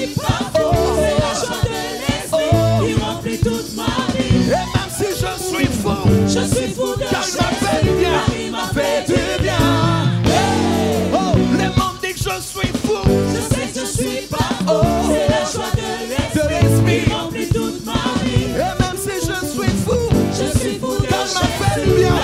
suis pas fou, c'est la joie de l'esprit qui remplit toute ma vie. Et même si je suis fou de car Jésus, il m'a fait du bien. Oh, les monde dit que je suis fou. Je sais que je suis pas fou, c'est la joie de l'esprit qui remplit toute ma vie. Et même si je suis fou de car il m'a fait du bien.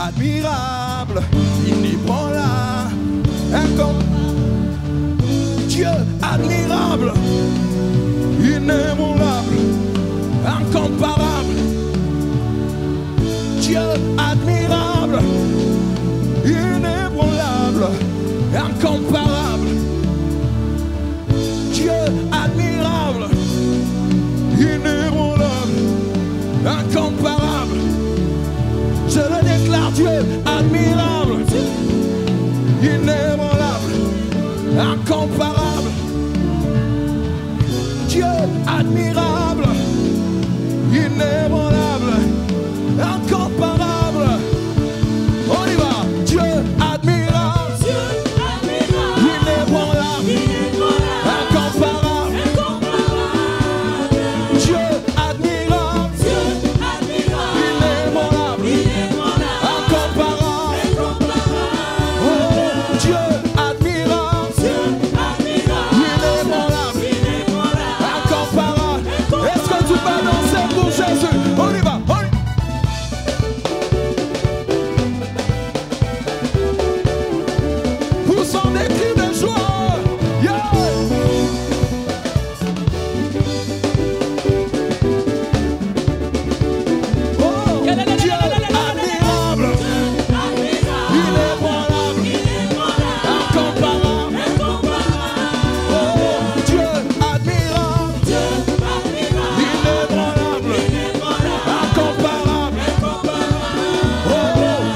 Admirable, inébranlable, Dieu admirable, inébranlable, incomparable. Dieu admirable, inébranlable, incomparable. Dieu admirable, inébranlable, incomparable. Je le déclare, Dieu admirable, inébranlable, incomparable. Dieu admirable, inébranlable, incomparable. On y va. Dieu admirable, inébranlable, incomparable. Dieu admirable, inébranlable, incomparable. Oh, Dieu admirable, inébranlable, incomparable. Est-ce que tu vas danser pour Jésus? On y va. Poussons des cris de joie. Yeah. Oh, Dieu admirable, inébranlable, incomparable. Oh, Dieu admirable, inébranlable, incomparable. Oh,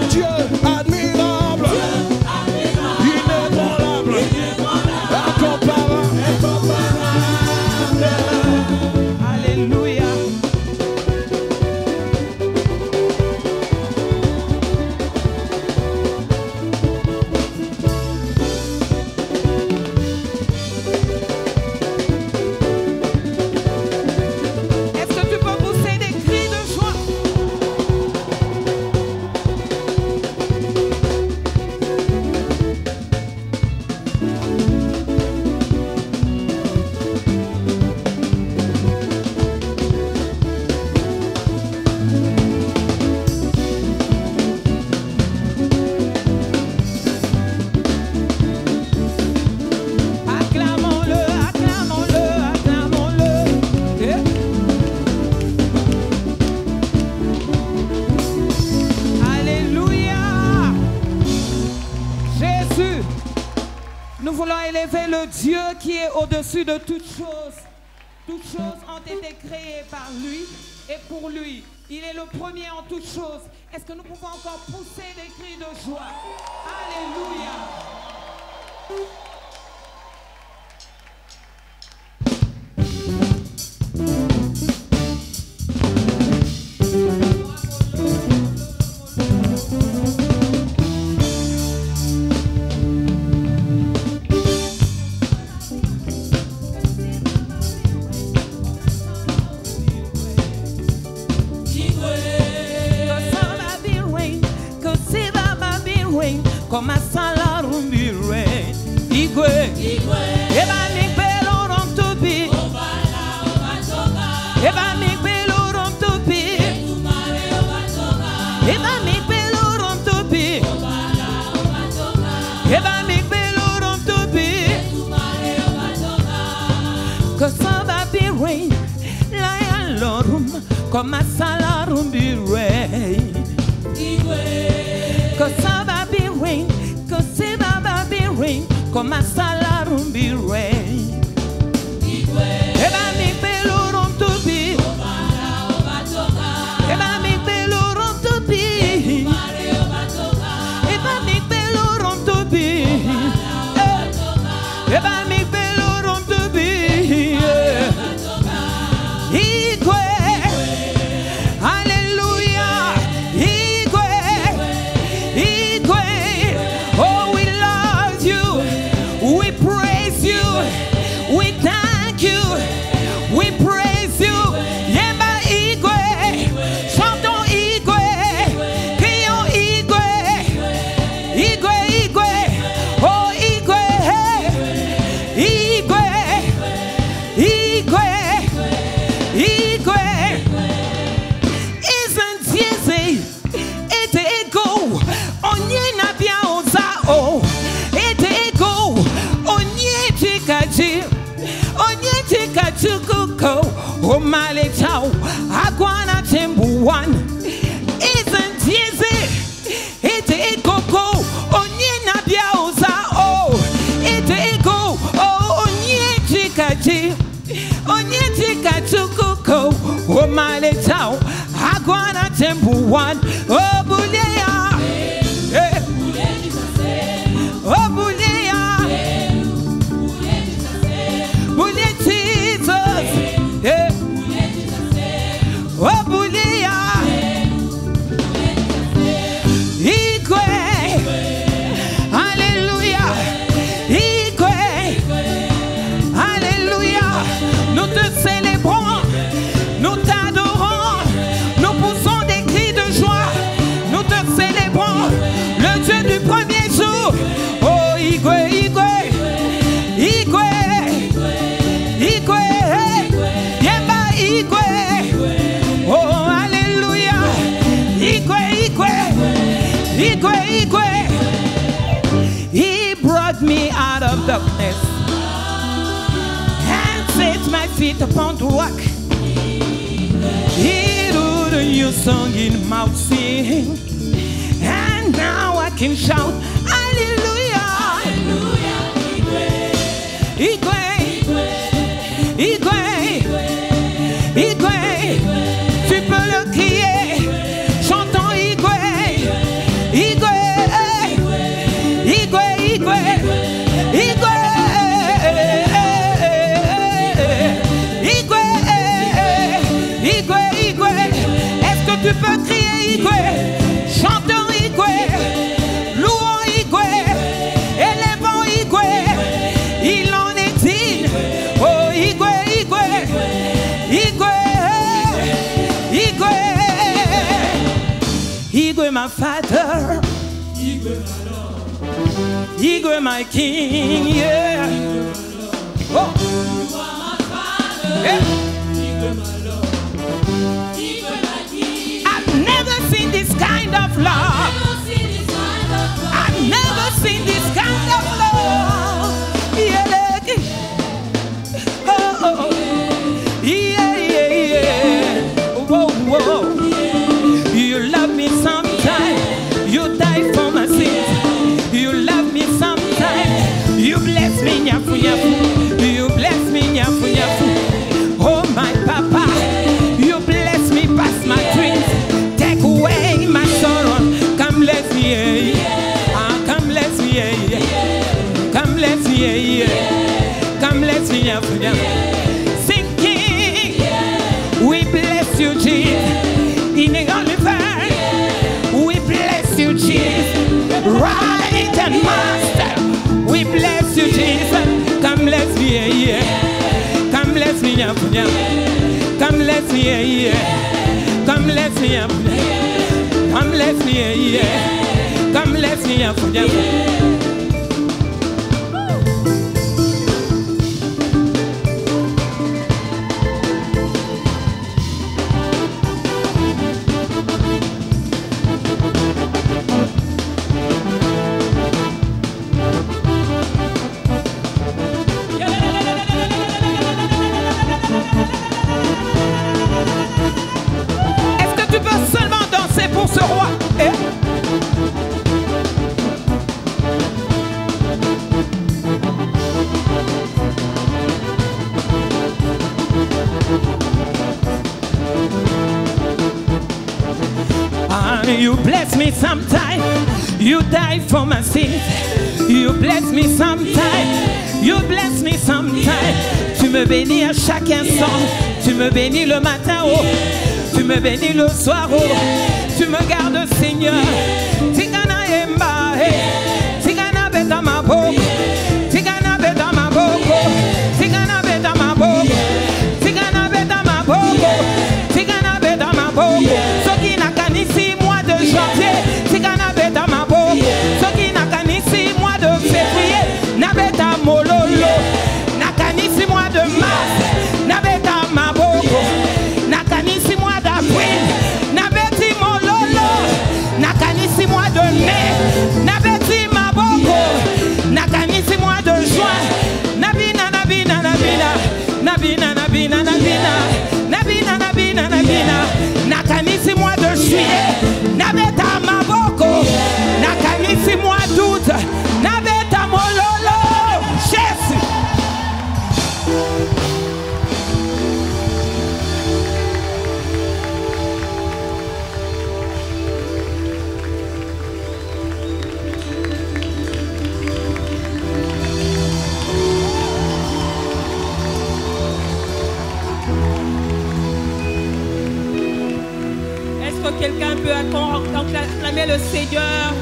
Dieu admirable, inébranlable, incomparable. Alléluia. Est-ce que tu peux pousser des cris de joie? Acclamons-le, acclamons-le, acclamons-le. Alléluia. Jésus, nous voulons élever le Dieu qui est au-dessus de toutes choses. Toutes choses ont été créées par lui et pour lui. Il est le premier en toutes choses. Est-ce que nous pouvons encore pousser des cris de joie? Alléluia. Como a sala rumbirwe igwe eba mi pelo rom tupi eba mi pelo rom tupi eba mi pelo rom tupi eba mi pelo rom tupi cause va be rain la lorum como a sala rumbirwe cause va be rain, cause va be rain, como a sala rumbirwe. chukuko, oh male chao, agwana tembuan. Isn't easy, ite ikoko, onye nabia oza, oh, ite iko, oh, onye chikachi, onye chikachukuko, oh male chao, agwana tembuan, oh buleya, oh buleya, bule Jesus, oh buleya, Igwe, alléluia, Igwe, alléluia, nous te célébrons, nous t'adorons, nous poussons des cris de joie, nous te célébrons, le Dieu du premier jour, oh Igwe, Igwe, Igwe, Igwe, Yemba Igwe, oh alléluia, Igwe, Igwe, Igwe, Igwe. He brought me out of darkness and set my feet upon the rock. He wrote a new song in my sing, and now I can shout hallelujah. Igwe, Igwe, Igwe, tu peux le crier, chantons Igwe, Igwe, Igwe, Igwe, Igwe, Igwe, Igwe, Igwe. Est-ce que tu peux crier Igwe, chantons Igwe, louons Igwe, élevons Igwe, il en est digne. Oh Igwe, Igwe, Igwe, Igwe, Igwe my father, Igwe my king, yeah. Oh. Yeah. I've never seen this kind of love. I've never seen this kind of love. Yeah, like, oh, oh, yeah, yeah, yeah. Whoa, whoa. You love me sometimes. You die for my sins. You love me sometimes. You bless me, nyafu, nyafu. You bless me, nyafu, nyafu. Oh, my papa. You bless me past my dreams. Take away my sorrow. Come bless me, yeah. Ah, come bless me, yeah. Come bless me, yeah. Come bless me, nyafu, nyafu. Singing, we bless you, Jesus. In the universe, we bless you, Jesus. Right and master, we bless you, Jesus. Come bless me, yeah. Come bless me, yeah. Come bless me, yeah. Come bless me, yeah. Come bless me, yeah. Come bless me, yeah. Est-ce que tu peux seulement danser pour ce roi? You bless me sometime, you die for my sins. You bless me sometime, you bless me sometime. Tu me bénis à chaque instant, tu me bénis le matin, oh. Tu me bénis le soir, oh. Tu me gardes, Seigneur. Tigana emba, tigana beta ma boko, tigana beta ma boko, tigana beta ma boko, tigana beta ma boko, tigana beta ma boko. Soki nakanisi mois de janvier, tigana beta ma boko. Soki nakanisi mois de février, nabeta mololo. Nakanisi mois de mars, nabeta ma boko. Nakanisi mois d'avril, nabeti mololo. Nakanisi mois quelqu'un peut acclamer le Seigneur?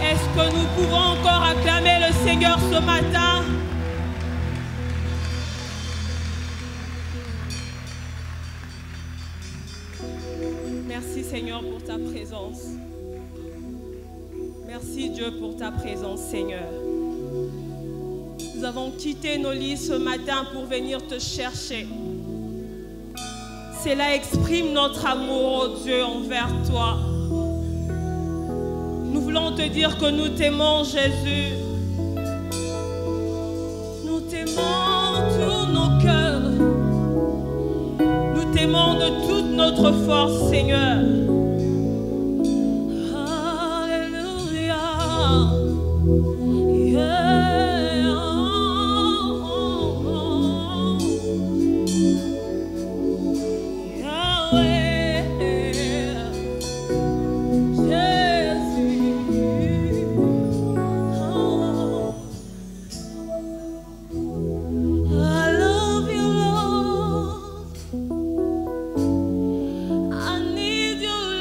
Est-ce que nous pouvons encore acclamer le Seigneur ce matin? Merci Seigneur pour ta présence. Merci Dieu pour ta présence Seigneur. Nous avons quitté nos lits ce matin pour venir te chercher. Cela exprime notre amour, oh Dieu, envers toi. Nous voulons te dire que nous t'aimons, Jésus. Nous t'aimons tous nos cœurs. Nous t'aimons de toute notre force, Seigneur. Alléluia. I need your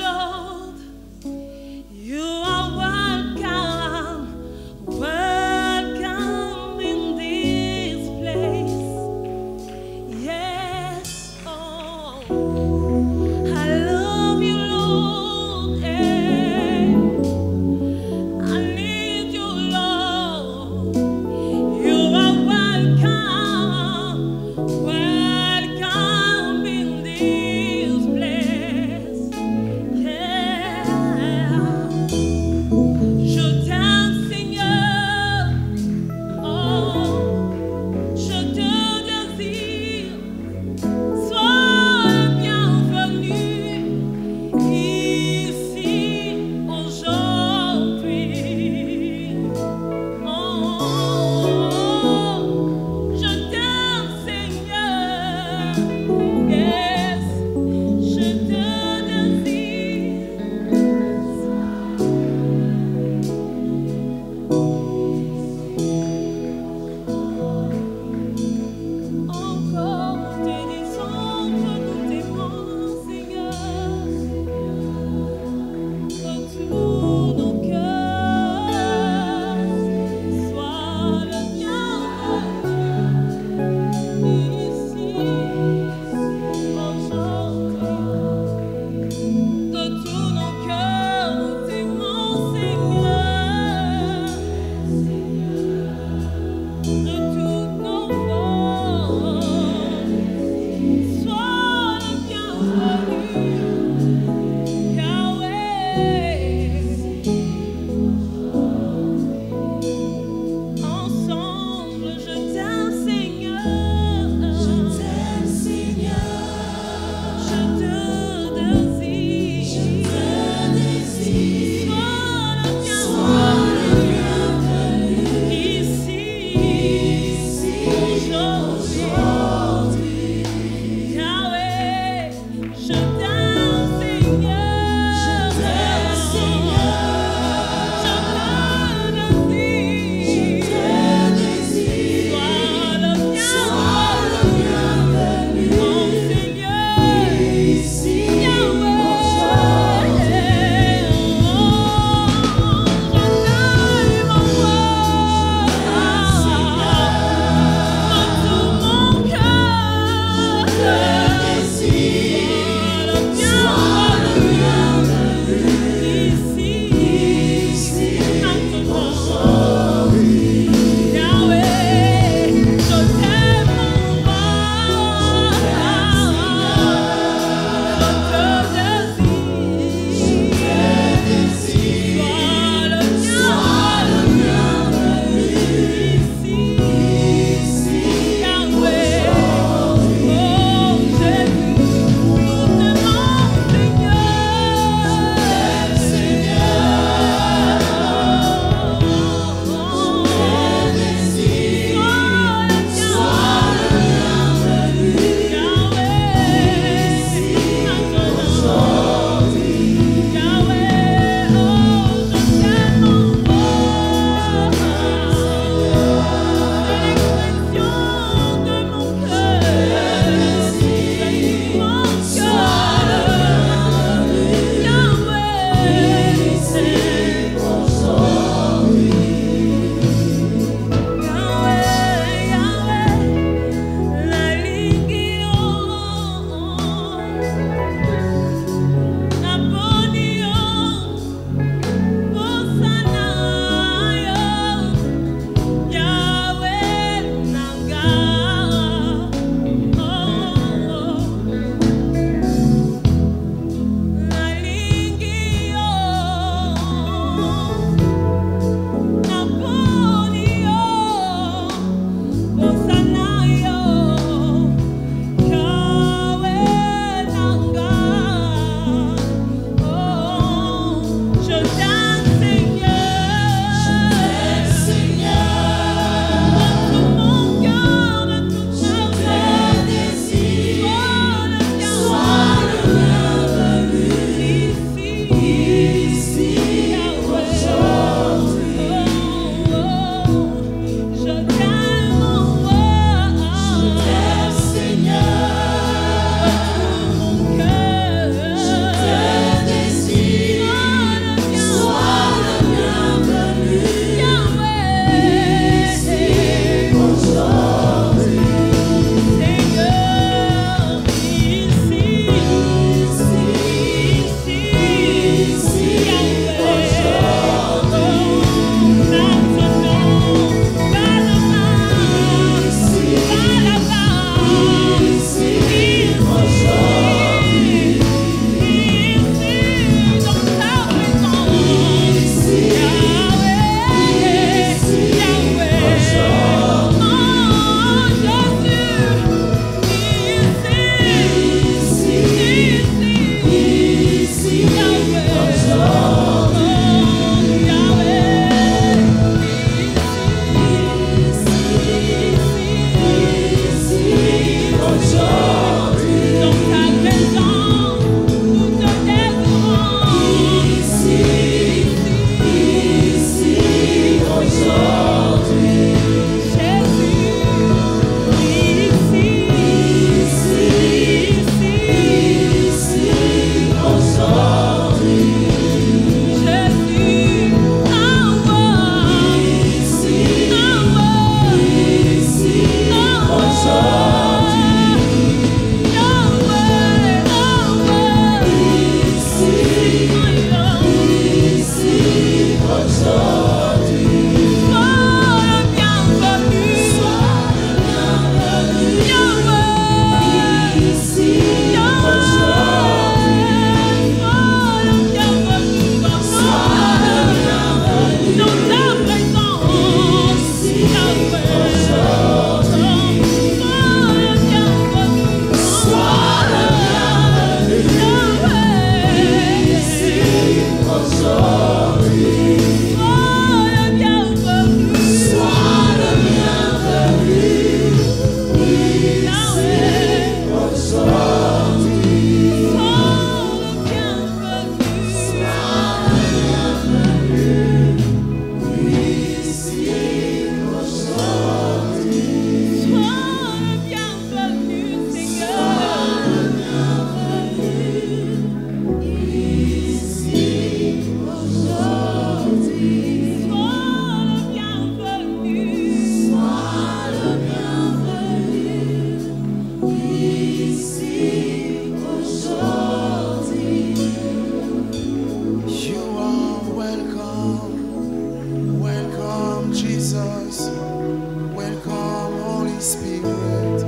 Spirit.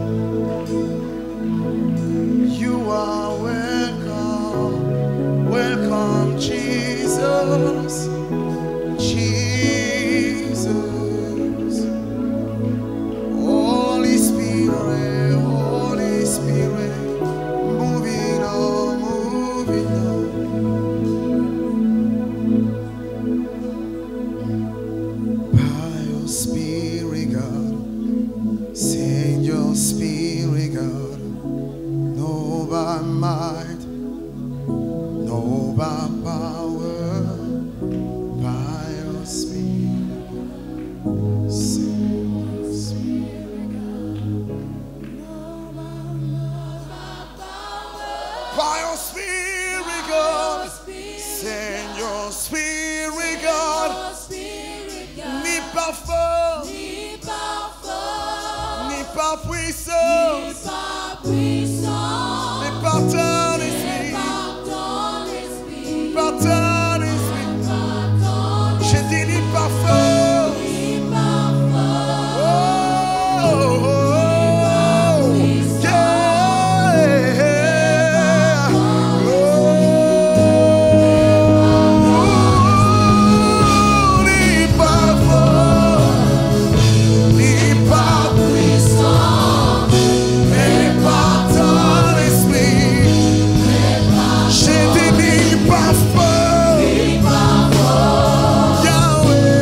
You are welcome, welcome, Jesus, Jesus. Holy Spirit, Holy Spirit, moving on, moving on. By your Spirit, God, send your Spirit, God, no by might, no by power, by your Spirit, send your Spirit, by your Spirit, God, send your Spirit, God, ni par force, ni par puissance, mais par ton esprit, par ton esprit. Je dis ni par force, oh, oh, oh, yeah, oh, ni par force, ni par puissance, mais par ton esprit. Je dis ni par force, Yahweh,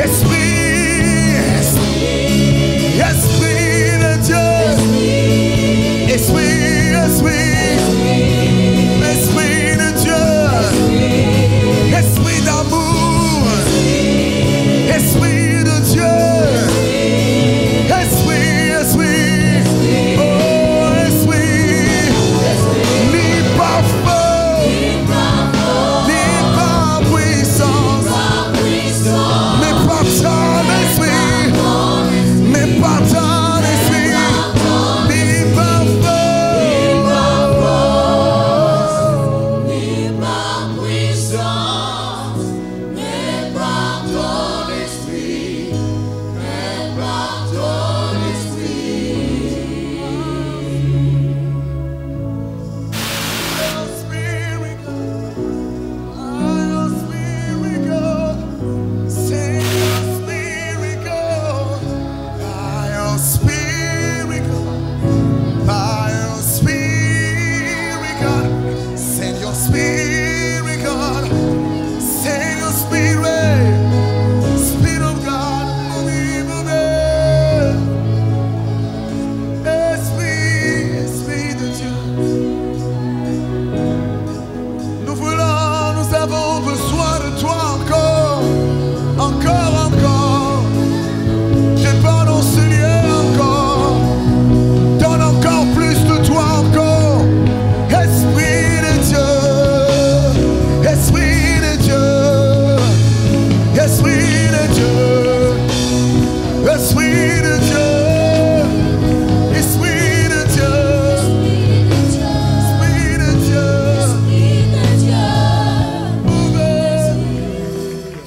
Esprit de Dieu, Esprit de Dieu, Esprit d'amour, Esprit de Dieu, Esprit, oh Esprit, ni par force, ni par puissance, mais par ton esprit, mais par ton esprit, ni par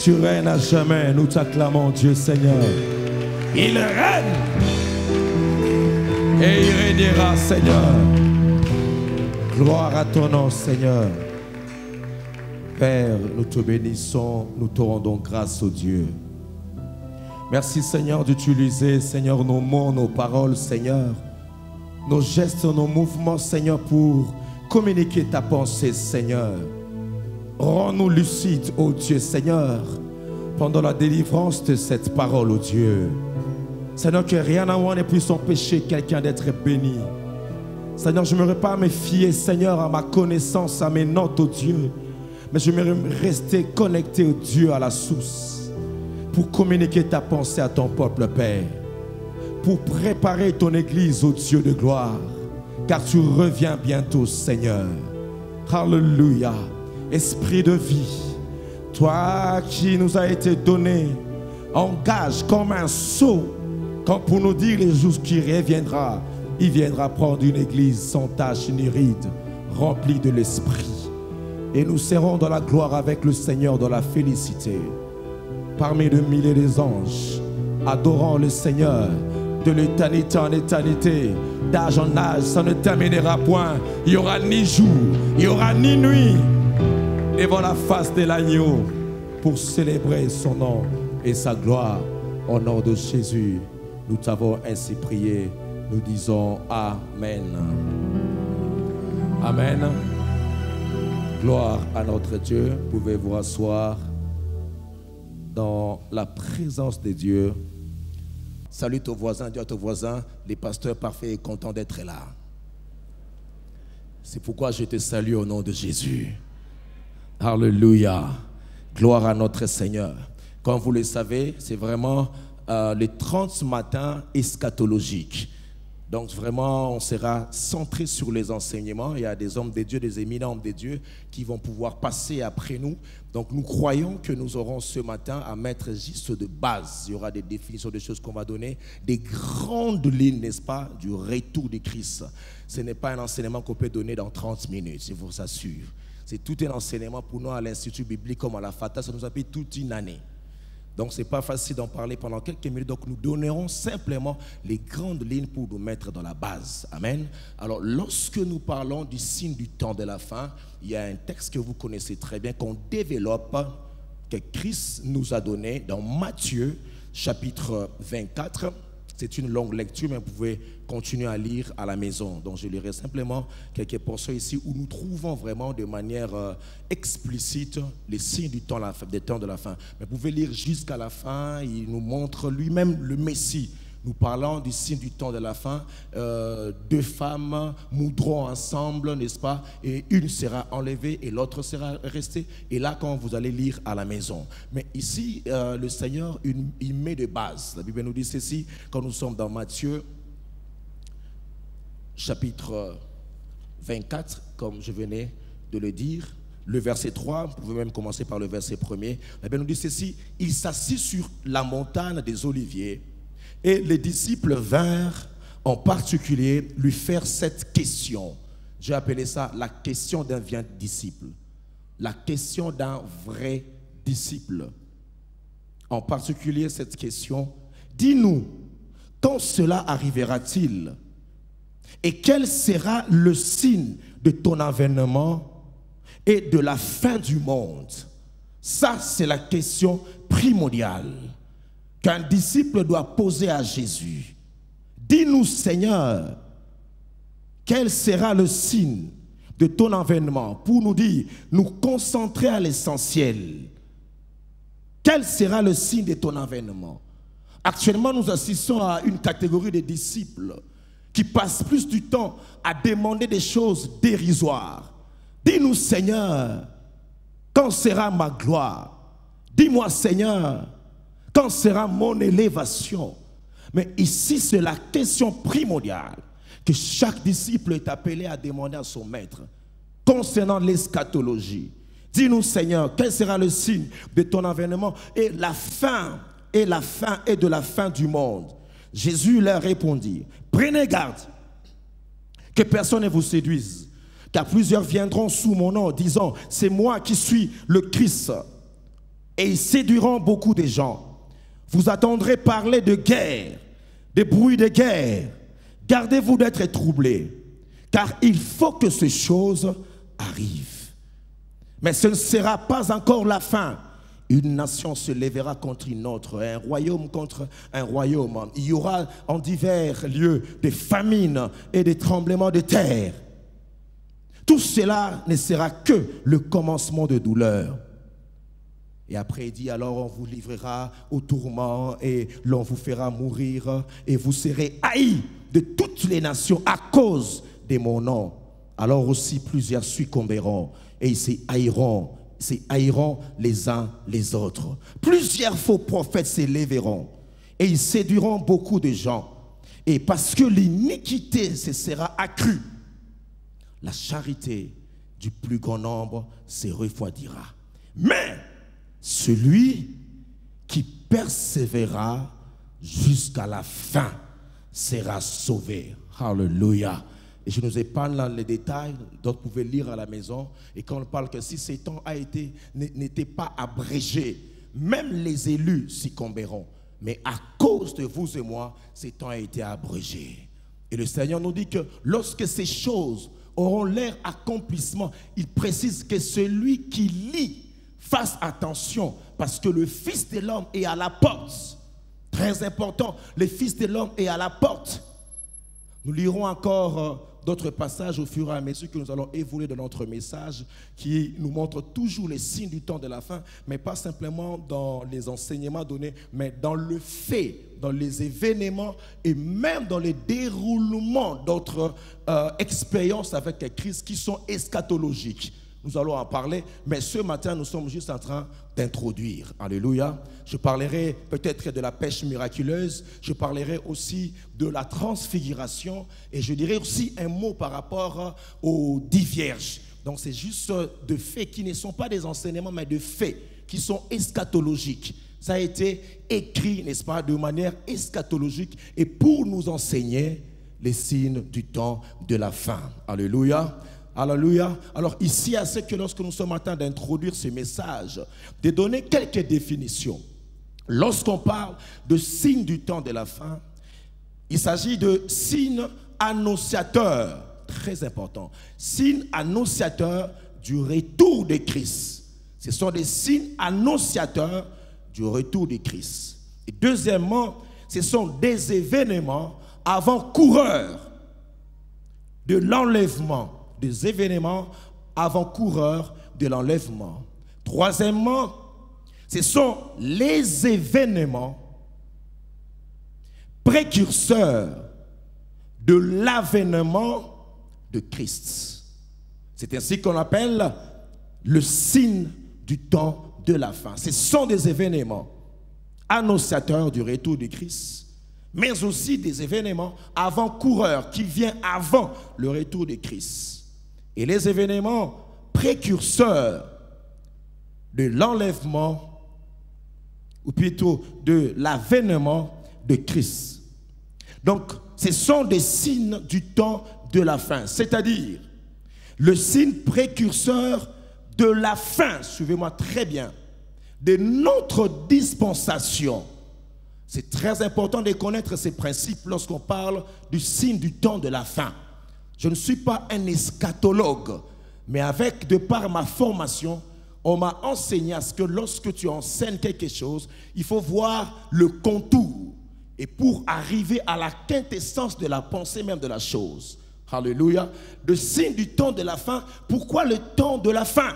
Tu règnes à jamais, nous t'acclamons Dieu Seigneur. Il règne et il régnera Seigneur. Gloire à ton nom Seigneur. Père, nous te bénissons, nous te rendons grâce au Dieu. Merci Seigneur d'utiliser Seigneur nos mots, nos paroles Seigneur, nos gestes, nos mouvements Seigneur pour communiquer ta pensée Seigneur. Rends-nous lucides, ô Dieu Seigneur, pendant la délivrance de cette parole, ô Dieu. Seigneur, que rien à moi ne puisse empêcher quelqu'un d'être béni. Seigneur, je ne m'aurais pas me fier, Seigneur, à ma connaissance, à mes notes, ô Dieu. Mais je m'aimerais rester connecté, ô Dieu, à la source, pour communiquer ta pensée à ton peuple, Père. Pour préparer ton église, ô Dieu de gloire. Car tu reviens bientôt, Seigneur. Alléluia. Esprit de vie, toi qui nous as été donné, engage comme un sceau, comme pour nous dire les jours qui reviendra. Il viendra prendre une église sans tache ni ride, remplie de l'esprit. Et nous serons dans la gloire avec le Seigneur, dans la félicité. Parmi de milliers des anges, adorant le Seigneur, de l'éternité en éternité, d'âge en âge, ça ne terminera point. Il n'y aura ni jour, il n'y aura ni nuit, devant la face de l'agneau, pour célébrer son nom et sa gloire. Au nom de Jésus, nous t'avons ainsi prié. Nous disons Amen. Amen. Gloire à notre Dieu. Vous pouvez vous rasseoir dans la présence de Dieu. Salut ton voisin, dis à ton voisin, les pasteurs parfaits et contents d'être là. C'est pourquoi je te salue au nom de Jésus. Alléluia. Gloire à notre Seigneur. Comme vous le savez, c'est vraiment les 30 matins eschatologiques. Donc vraiment, on sera centré sur les enseignements. Il y a des hommes de Dieu, des éminents hommes de Dieu qui vont pouvoir passer après nous. Donc nous croyons que nous aurons ce matin à mettre juste de base. Il y aura des définitions de choses qu'on va donner, des grandes lignes, n'est-ce pas, du retour de Christ. Ce n'est pas un enseignement qu'on peut donner dans 30 minutes, je vous assure. C'est tout un enseignement pour nous à l'Institut biblique comme à la FATA, ça nous a pris toute une année. Donc, ce n'est pas facile d'en parler pendant quelques minutes. Donc, nous donnerons simplement les grandes lignes pour nous mettre dans la base. Amen. Alors, lorsque nous parlons du signe du temps de la fin, il y a un texte que vous connaissez très bien, qu'on développe, que Christ nous a donné dans Matthieu, chapitre 24. C'est une longue lecture, mais vous pouvez continuer à lire à la maison. Donc, je lirai simplement quelques portions ici où nous trouvons vraiment de manière explicite les signes du temps de la fin. Mais vous pouvez lire jusqu'à la fin. Il nous montre lui-même le Messie. Nous parlons du signe du temps de la fin. 2 femmes moudront ensemble, n'est-ce pas? Et une sera enlevée et l'autre sera restée. Et là, quand vous allez lire à la maison. Mais ici, le Seigneur, il met de base. La Bible nous dit ceci, quand nous sommes dans Matthieu, chapitre 24, comme je venais de le dire. Le verset 3, vous pouvez même commencer par le verset 1er. La Bible nous dit ceci, il s'assit sur la montagne des Oliviers. Et les disciples vinrent en particulier lui faire cette question. J'ai appelé ça la question d'un vrai disciple. La question d'un vrai disciple. En particulier cette question, dis-nous, quand cela arrivera-t-il? Et quel sera le signe de ton avènement et de la fin du monde? Ça, c'est la question primordiale qu'un disciple doit poser à Jésus. Dis-nous, Seigneur, quel sera le signe de ton avènement, pour nous dire, nous concentrer à l'essentiel. Quel sera le signe de ton avènement? Actuellement, nous assistons à une catégorie de disciples qui passent plus du temps à demander des choses dérisoires. Dis-nous, Seigneur, quand sera ma gloire? Dis-moi, Seigneur, quand sera mon élévation? Mais ici, c'est la question primordiale que chaque disciple est appelé à demander à son maître concernant l'eschatologie. Dis-nous, Seigneur, quel sera le signe de ton avènement et la fin et de la fin du monde? Jésus leur répondit, prenez garde que personne ne vous séduise, car plusieurs viendront sous mon nom, disant, c'est moi qui suis le Christ, et ils séduiront beaucoup de gens. Vous attendrez parler de guerre, des bruits de guerre. Gardez-vous d'être troublés, car il faut que ces choses arrivent. Mais ce ne sera pas encore la fin. Une nation se lèvera contre une autre, un royaume contre un royaume. Il y aura en divers lieux des famines et des tremblements de terre. Tout cela ne sera que le commencement de douleur. Et après il dit, alors on vous livrera au tourment et l'on vous fera mourir et vous serez haïs de toutes les nations à cause de mon nom. Alors aussi plusieurs succomberont et ils se haïront les uns les autres. Plusieurs faux prophètes s'élèveront et ils séduiront beaucoup de gens. Et parce que l'iniquité se sera accrue, la charité du plus grand nombre se refroidira. Mais celui qui persévérera jusqu'à la fin sera sauvé. Alléluia. Et je nous épargne là les détails, d'autres pouvaient lire à la maison. Et quand on parle que si ces temps n'étaient pas abrégés, même les élus succomberont. Mais à cause de vous et moi, ces temps ont été abrégés. Et le Seigneur nous dit que lorsque ces choses auront leur accomplissement, il précise que celui qui lit fasse attention, parce que le Fils de l'homme est à la porte. Très important, le Fils de l'homme est à la porte. Nous lirons encore d'autres passages au fur et à mesure que nous allons évoluer dans notre message, qui nous montre toujours les signes du temps de la fin, mais pas simplement dans les enseignements donnés, mais dans le fait, dans les événements et même dans le déroulement d'autres expériences avec Christ qui sont eschatologiques. Nous allons en parler, mais ce matin, nous sommes juste en train d'introduire. Alléluia. Je parlerai peut-être de la pêche miraculeuse, je parlerai aussi de la transfiguration et je dirai aussi un mot par rapport aux 10 vierges. Donc c'est juste de faits qui ne sont pas des enseignements, mais de faits qui sont eschatologiques. Ça a été écrit, n'est-ce pas, de manière eschatologique et pour nous enseigner les signes du temps de la fin. Alléluia. Alléluia. Alors ici, à ce que lorsque nous sommes en train d'introduire ce message, de donner quelques définitions. Lorsqu'on parle de signes du temps de la fin, il s'agit de signes annonciateurs, très important, signes annonciateurs du retour de Christ. Ce sont des signes annonciateurs du retour de Christ. Et deuxièmement, ce sont des événements avant-coureurs de l'enlèvement. Des événements avant-coureurs de l'enlèvement. Troisièmement, ce sont les événements précurseurs de l'avènement de Christ. C'est ainsi qu'on appelle le signe du temps de la fin. Ce sont des événements annonciateurs du retour de Christ, mais aussi des événements avant-coureurs qui viennent avant le retour de Christ. Et les événements précurseurs de l'enlèvement, ou plutôt de l'avènement de Christ. Donc, ce sont des signes du temps de la fin, c'est-à-dire le signe précurseur de la fin, suivez-moi très bien, de notre dispensation. C'est très important de connaître ces principes lorsqu'on parle du signe du temps de la fin. Je ne suis pas un eschatologue, mais de par ma formation, on m'a enseigné à ce que lorsque tu enseignes quelque chose, il faut voir le contour. Et pour arriver à la quintessence de la pensée même de la chose. Alléluia. Le signe du temps de la fin. Pourquoi le temps de la fin?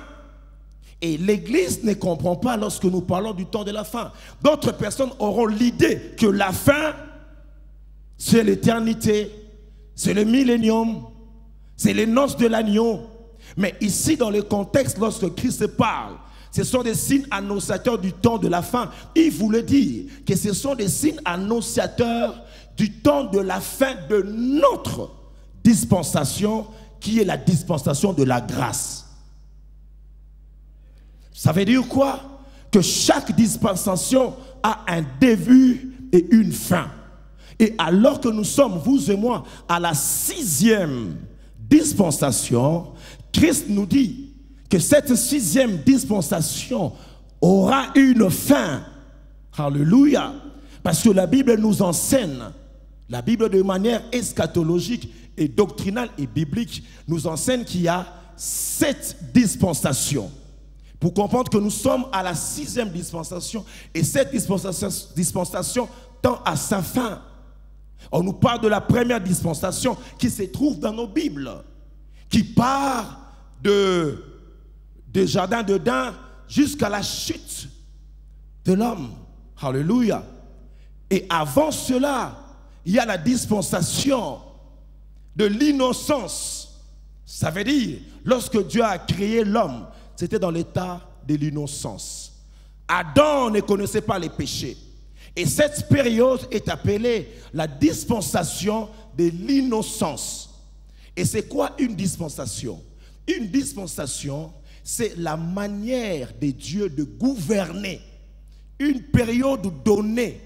Et l'Église ne comprend pas lorsque nous parlons du temps de la fin. D'autres personnes auront l'idée que la fin, c'est l'éternité, c'est le millénium, c'est les noces de l'agneau. Mais ici, dans le contexte, lorsque Christ parle, ce sont des signes annonciateurs du temps de la fin. Il voulait dire que ce sont des signes annonciateurs du temps de la fin de notre dispensation, qui est la dispensation de la grâce. Ça veut dire quoi? Que chaque dispensation a un début et une fin. Et alors que nous sommes, vous et moi, à la 6e dispensation, Christ nous dit que cette 6e dispensation aura une fin. Alléluia. Parce que la Bible nous enseigne, la Bible de manière eschatologique et doctrinale et biblique nous enseigne qu'il y a 7 dispensations. Pour comprendre que nous sommes à la 6e dispensation et cette dispensation tend à sa fin. On nous parle de la première dispensation qui se trouve dans nos Bibles, qui part du jardin d'Éden jusqu'à la chute de l'homme. Alléluia. Et avant cela, il y a la dispensation de l'innocence. Ça veut dire, lorsque Dieu a créé l'homme, c'était dans l'état de l'innocence. Adam ne connaissait pas les péchés. Et cette période est appelée la dispensation de l'innocence. Et c'est quoi une dispensation? Une dispensation, c'est la manière de Dieu de gouverner une période donnée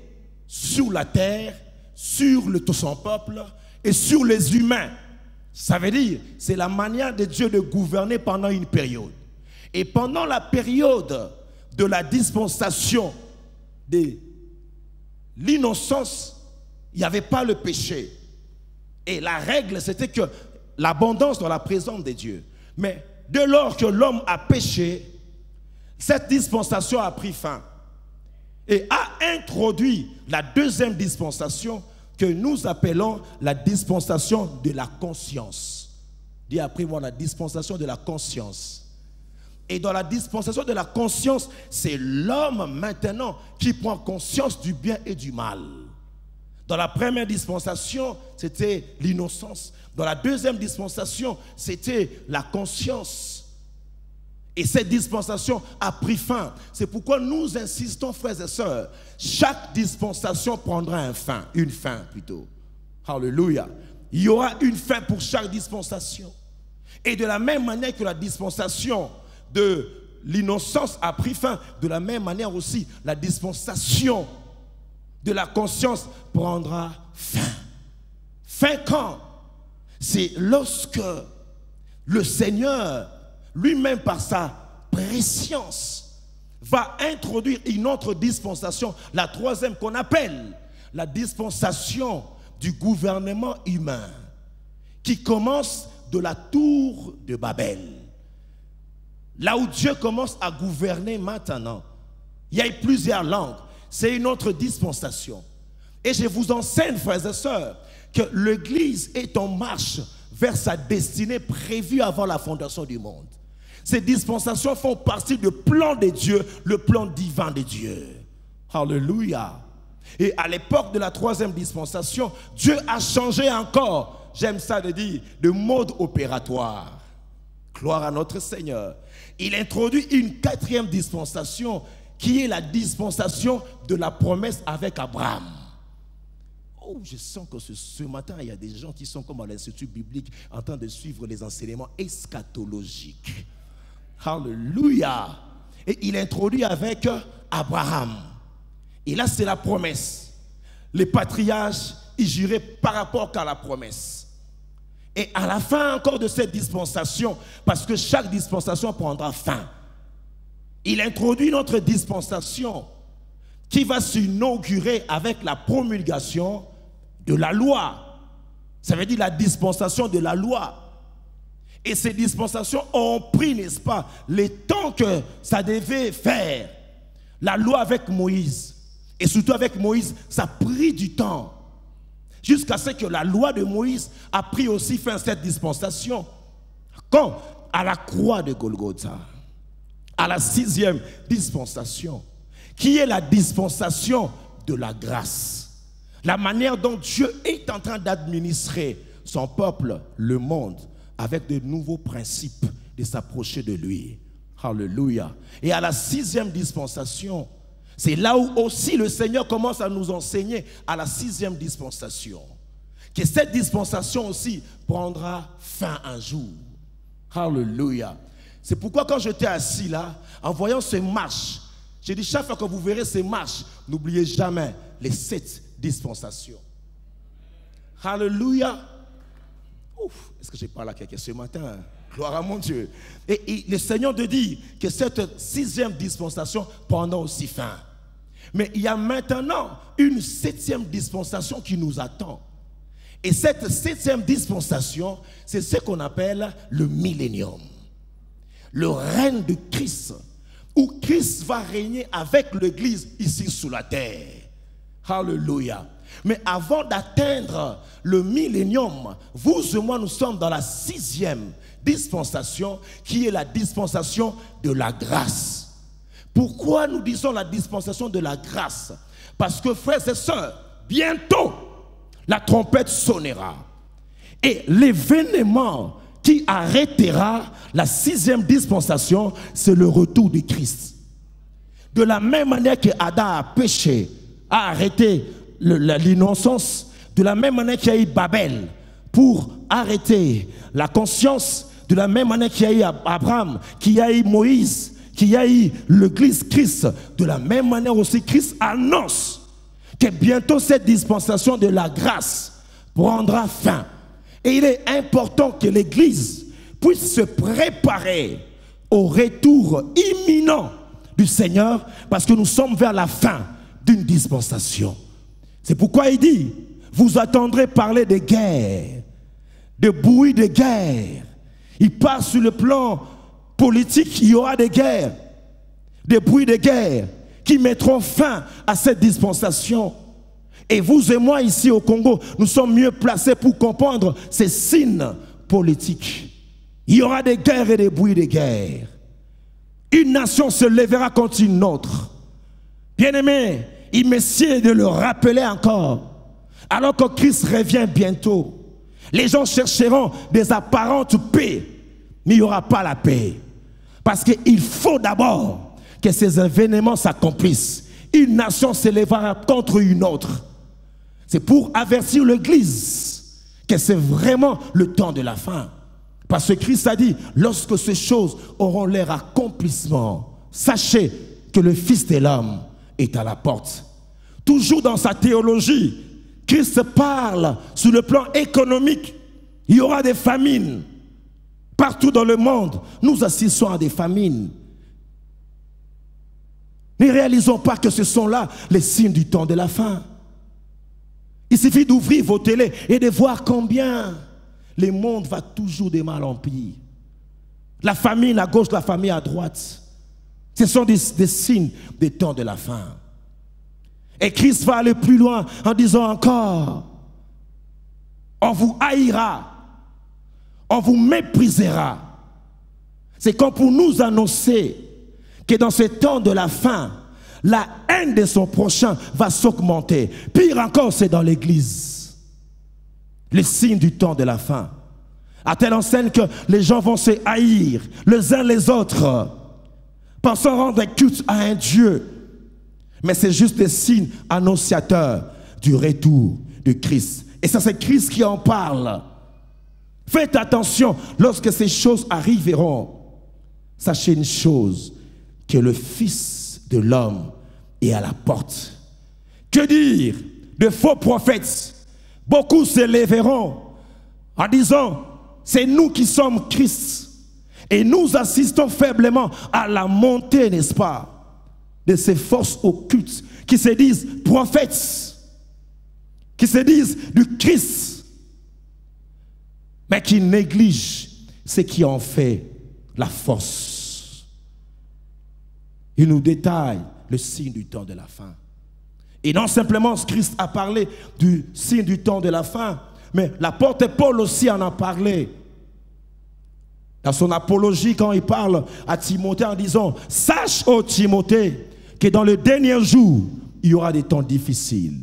sur la terre, sur son peuple et sur les humains. Ça veut dire, c'est la manière de Dieu de gouverner pendant une période. Et pendant la période de la dispensation de l'innocence, il n'y avait pas le péché. Et la règle, c'était que l'abondance dans la présence de Dieu. Mais dès lors que l'homme a péché, cette dispensation a pris fin et a introduit la deuxième dispensation que nous appelons la dispensation de la conscience. Dis après moi, la dispensation de la conscience. Et dans la dispensation de la conscience, c'est l'homme maintenant qui prend conscience du bien et du mal. Dans la première dispensation, c'était l'innocence. Dans la deuxième dispensation, c'était la conscience. Et cette dispensation a pris fin. C'est pourquoi nous insistons, frères et sœurs, chaque dispensation prendra une fin plutôt. Alléluia. Il y aura une fin pour chaque dispensation. Et de la même manière que la dispensation de l'innocence a pris fin, de la même manière aussi, la dispensation de la conscience prendra fin. Fin quand? C'est lorsque le Seigneur lui-même par sa préscience va introduire une autre dispensation, la troisième qu'on appelle la dispensation du gouvernement humain, qui commence de la tour de Babel. Là où Dieu commence à gouverner maintenant, il y a plusieurs langues, c'est une autre dispensation. Et je vous enseigne, frères et sœurs, que l'Église est en marche vers sa destinée prévue avant la fondation du monde. Ces dispensations font partie du plan de Dieu, le plan divin de Dieu. Alléluia. Et à l'époque de la troisième dispensation, Dieu a changé encore, j'aime ça de dire, de mode opératoire. Gloire à notre Seigneur. Il introduit une quatrième dispensation qui est la dispensation de la promesse avec Abraham. Oh, je sens que ce matin, il y a des gens qui sont comme à l'Institut biblique en train de suivre les enseignements eschatologiques. Alléluia. Et il introduit avec Abraham. Et là, c'est la promesse. Les patriarches, ils juraient par rapport à la promesse. Et à la fin encore de cette dispensation, parce que chaque dispensation prendra fin, il introduit notre dispensation qui va s'inaugurer avec la promulgation de la loi. Ça veut dire la dispensation de la loi. Et ces dispensations ont pris, n'est-ce pas, le temps que ça devait faire. La loi avec Moïse, et surtout avec Moïse, ça a pris du temps. Jusqu'à ce que la loi de Moïse a pris aussi fin à cette dispensation. Quand à la croix de Golgotha, à la sixième dispensation, qui est la dispensation de la grâce. La manière dont Dieu est en train d'administrer son peuple, le monde, avec de nouveaux principes de s'approcher de lui. Alléluia. Et à la sixième dispensation, c'est là où aussi le Seigneur commence à nous enseigner, à la sixième dispensation, que cette dispensation aussi prendra fin un jour. Alléluia. C'est pourquoi quand j'étais assis là, en voyant ces marches, j'ai dit chaque fois que vous verrez ces marches, n'oubliez jamais les 7 dispensations. Alléluia. Est-ce que j'ai parlé à quelqu'un ce matin? Gloire à mon Dieu. Et le Seigneur te dit que cette sixième dispensation prendra aussi fin. Mais il y a maintenant une 7e dispensation qui nous attend. Et cette 7e dispensation, c'est ce qu'on appelle le millénium. Le règne de Christ, où Christ va régner avec l'Église ici sous la terre. Alléluia. Mais avant d'atteindre le millénium, vous et moi, nous sommes dans la 6e dispensation, qui est la dispensation de la grâce. Pourquoi nous disons la dispensation de la grâce? Parce que, frères et sœurs, bientôt, la trompette sonnera. Et l'événement qui arrêtera la 6e dispensation, c'est le retour de Christ. De la même manière que Adam a péché, a arrêté l'innocence, de la même manière qu'il y a eu Babel pour arrêter la conscience, de la même manière qu'il y a eu Abraham, qu'il y a eu Moïse, qu'il y a eu l'Église Christ, de la même manière aussi Christ annonce que bientôt cette dispensation de la grâce prendra fin. Et il est important que l'Église puisse se préparer au retour imminent du Seigneur, parce que nous sommes vers la fin d'une dispensation. C'est pourquoi il dit, vous attendrez parler de guerre, de bruit de guerre. Il part sur le plan politique, il y aura des guerres, des bruits de guerre qui mettront fin à cette dispensation. Et vous et moi ici au Congo, nous sommes mieux placés pour comprendre ces signes politiques. Il y aura des guerres et des bruits de guerre. Une nation se lèvera contre une autre. Bien-aimés, il m'essaie de le rappeler encore. Alors que Christ revient bientôt, les gens chercheront des apparentes paix, mais il n'y aura pas la paix. Parce qu'il faut d'abord que ces événements s'accomplissent. Une nation se lèvera contre une autre. C'est pour avertir l'Église que c'est vraiment le temps de la fin. Parce que Christ a dit, lorsque ces choses auront leur accomplissement, sachez que le Fils de l'homme est à la porte. Toujours dans sa théologie, Christ parle sur le plan économique. Il y aura des famines. Partout dans le monde, nous assistons à des famines. Ne réalisons pas que ce sont là les signes du temps de la fin. Il suffit d'ouvrir vos télés et de voir combien le monde va toujours de mal en pire. La famine à gauche, la famine à droite. Ce sont des signes des temps de la fin. Et Christ va aller plus loin en disant encore, on vous haïra, on vous méprisera. C'est comme pour nous annoncer que dans ce temps de la fin, la haine de son prochain va s'augmenter. Pire encore, c'est dans l'Église. Le signe du temps de la fin. À telle enseigne que les gens vont se haïr les uns les autres, pensant rendre culte à un Dieu. Mais c'est juste des signes annonciateurs du retour de Christ. Et ça, c'est Christ qui en parle. Faites attention, lorsque ces choses arriveront, sachez une chose, que le Fils de l'homme est à la porte. Que dire de faux prophètes? Beaucoup se lèveront en disant, c'est nous qui sommes Christ. Et nous assistons faiblement à la montée, n'est-ce pas, de ces forces occultes qui se disent prophètes, qui se disent du Christ, mais qui négligent ce qui en fait la force. Il nous détaille le signe du temps de la fin. Et non simplement Christ a parlé du signe du temps de la fin, mais l'apôtre Paul aussi en a parlé. Dans son apologie, quand il parle à Timothée en disant, sache, ô Timothée, que dans le dernier jour, il y aura des temps difficiles.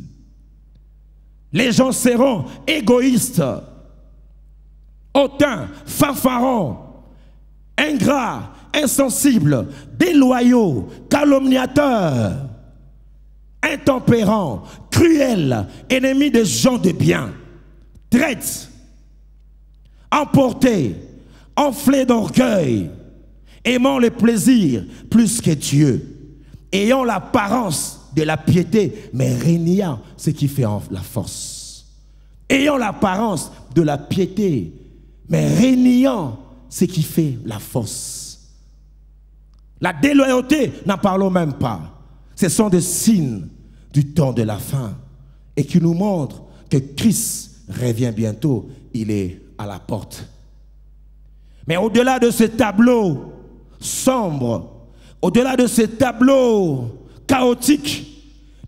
Les gens seront égoïstes, hautains, fanfarons, ingrats, insensibles, déloyaux, calomniateurs, intempérants, cruels, ennemis des gens de bien, traîtres, emportés, enflés d'orgueil, aimant le plaisir plus que Dieu, ayant l'apparence de la piété, mais régnant ce qui fait la force. Ayant l'apparence de la piété, mais régnant ce qui fait la force. La déloyauté, n'en parlons même pas. Ce sont des signes du temps de la fin et qui nous montrent que Christ revient bientôt. Il est à la porte. Mais au-delà de ce tableau sombre, au-delà de ce tableau chaotique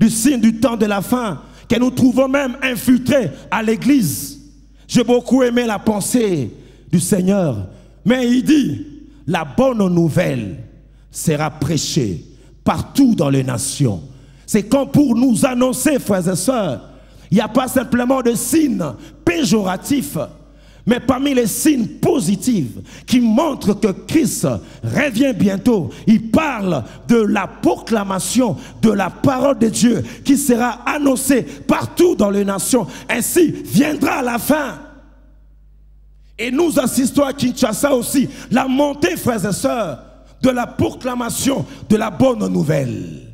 du signe du temps de la fin, que nous trouvons même infiltré à l'église, j'ai beaucoup aimé la pensée du Seigneur. Mais il dit, la bonne nouvelle sera prêchée partout dans les nations. C'est comme pour nous annoncer, frères et sœurs, il n'y a pas simplement de signes péjoratifs, mais parmi les signes positifs qui montrent que Christ revient bientôt, il parle de la proclamation de la parole de Dieu qui sera annoncée partout dans les nations. Ainsi viendra la fin. Et nous assistons à Kinshasa aussi, la montée, frères et sœurs, de la proclamation de la bonne nouvelle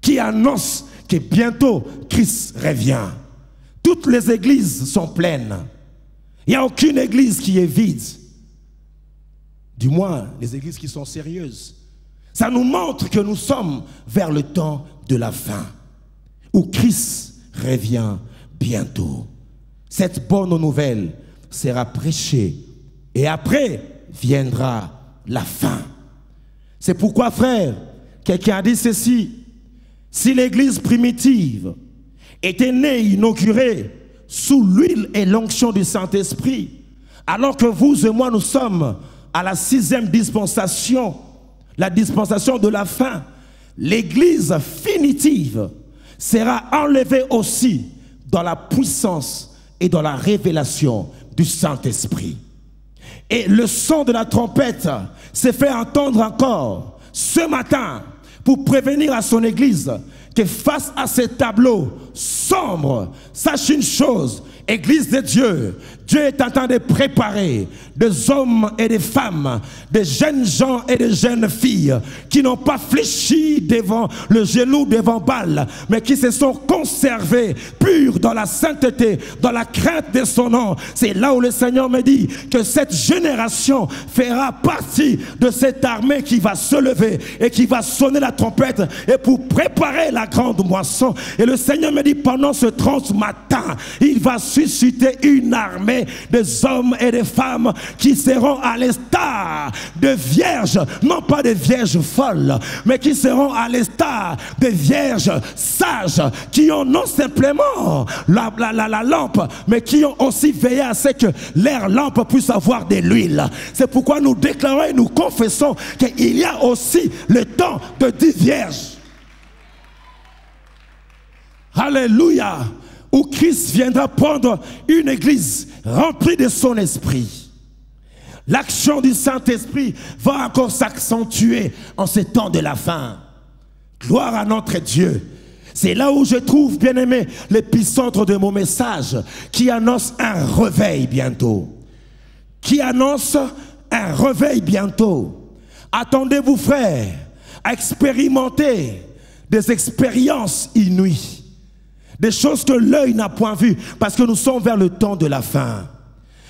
qui annonce que bientôt Christ revient. Toutes les églises sont pleines. Il n'y a aucune église qui est vide. Du moins, les églises qui sont sérieuses. Ça nous montre que nous sommes vers le temps de la fin, où Christ revient bientôt. Cette bonne nouvelle sera prêchée et après viendra la fin. C'est pourquoi, frère, quelqu'un a dit ceci: si l'église primitive était née, inaugurée sous l'huile et l'onction du Saint-Esprit, alors que vous et moi nous sommes à la 6e dispensation, la dispensation de la fin, l'église finitive sera enlevée aussi dans la puissance et dans la révélation du Saint-Esprit. Et le son de la trompette s'est fait entendre encore ce matin pour prévenir à son église que face à ces tableaux sombres, sache une chose: Église de Dieu, Dieu est en train de préparer des hommes et des femmes, des jeunes gens et des jeunes filles qui n'ont pas fléchi devant le genou devant Baal, mais qui se sont conservés purs dans la sainteté, dans la crainte de son nom. C'est là où le Seigneur me dit que cette génération fera partie de cette armée qui va se lever et qui va sonner la trompette et pour préparer la grande moisson. Et le Seigneur me dit, pendant ce 30 matin, il va susciter une armée des hommes et des femmes qui seront à l'instar de vierges, non pas des vierges folles, mais qui seront à l'instar des vierges sages, qui ont non simplement la lampe, mais qui ont aussi veillé à ce que leur lampe puisse avoir de l'huile. C'est pourquoi nous déclarons et nous confessons qu'il y a aussi le temps de 10 vierges. Alléluia! Où Christ viendra prendre une église remplie de son esprit. L'action du Saint-Esprit va encore s'accentuer en ces temps de la fin. Gloire à notre Dieu. C'est là où je trouve, bien aimé, l'épicentre de mon message qui annonce un réveil bientôt. Qui annonce un réveil bientôt. Attendez-vous, frères, à expérimenter des expériences inouïes. Des choses que l'œil n'a point vues, parce que nous sommes vers le temps de la fin.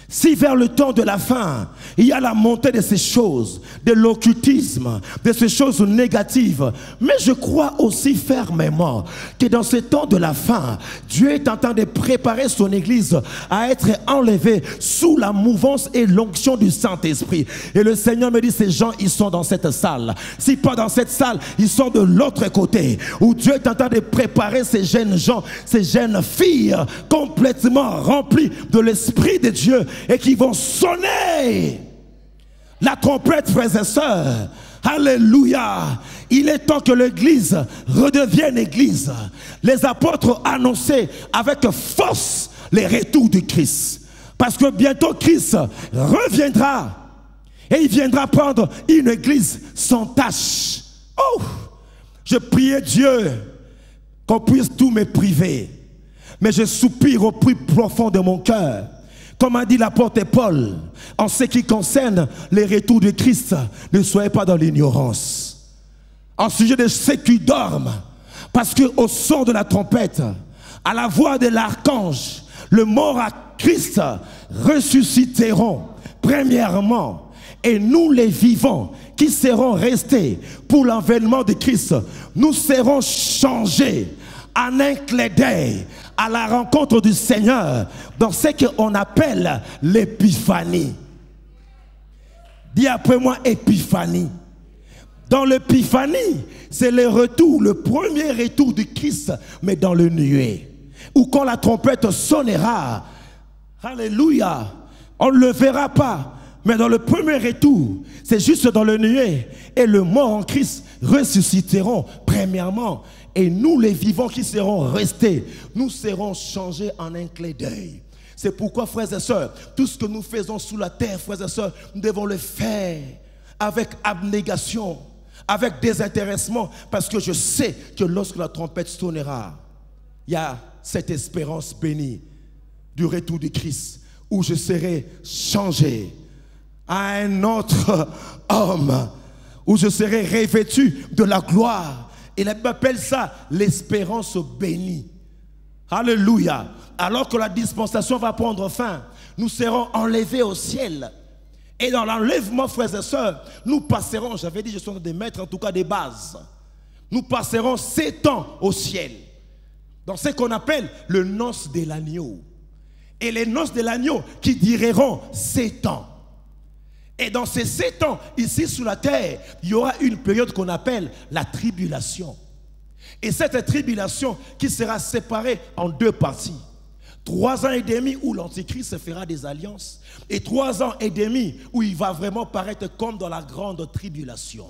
Si vers le temps de la fin, il y a la montée de ces choses, de l'occultisme, de ces choses négatives, mais je crois aussi fermement que dans ce temps de la fin, Dieu est en train de préparer son église à être enlevée sous la mouvance et l'onction du Saint-Esprit. Et le Seigneur me dit, ces gens, ils sont dans cette salle. Si pas dans cette salle, ils sont de l'autre côté, où Dieu est en train de préparer ces jeunes gens, ces jeunes filles complètement remplies de l'Esprit de Dieu, et qui vont sonner la trompette, frères et sœurs. Alléluia! Il est temps que l'église redevienne église. Les apôtres ont annoncé avec force les retours de Christ. Parce que bientôt Christ reviendra. Et il viendra prendre une église sans tache. Oh! Je priais Dieu qu'on puisse tout me priver. Mais je soupire au plus profond de mon cœur. Comme a dit l'apôtre Paul, en ce qui concerne les retours de Christ, ne soyez pas dans l'ignorance. En sujet de ceux qui dorment, parce qu'au son de la trompette, à la voix de l'archange, le mort à Christ ressusciteront premièrement, et nous les vivants qui serons restés pour l'avènement de Christ, nous serons changés en un clin d'œil à la rencontre du Seigneur dans ce qu'on appelle l'épiphanie. Dis après moi épiphanie. Dans l'épiphanie, c'est le retour, le premier retour du Christ, mais dans le nuée. Ou quand la trompette sonnera, alléluia, on ne le verra pas, mais dans le premier retour, c'est juste dans le nuée. Et le mort en Christ ressusciteront premièrement. Et nous, les vivants qui serons restés, nous serons changés en un clin d'œil. C'est pourquoi, frères et sœurs, tout ce que nous faisons sous la terre, frères et sœurs, nous devons le faire avec abnégation, avec désintéressement, parce que je sais que lorsque la trompette sonnera, il y a cette espérance bénie du retour de Christ, où je serai changé à un autre homme, où je serai revêtu de la gloire. Et la Bible appelle ça l'espérance bénie. Alléluia. Alors que la dispensation va prendre fin, nous serons enlevés au ciel. Et dans l'enlèvement, frères et sœurs, nous passerons, j'avais dit, je suis en train de mettre en tout cas des bases. Nous passerons 7 ans au ciel. Dans ce qu'on appelle le noces de l'agneau. Et les noces de l'agneau qui dureront 7 ans. Et dans ces 7 ans, ici sur la terre, il y aura une période qu'on appelle la tribulation. Et cette tribulation qui sera séparée en 2 parties. 3 ans et demi où l'Antichrist fera des alliances. Et 3 ans et demi où il va vraiment paraître comme dans la grande tribulation.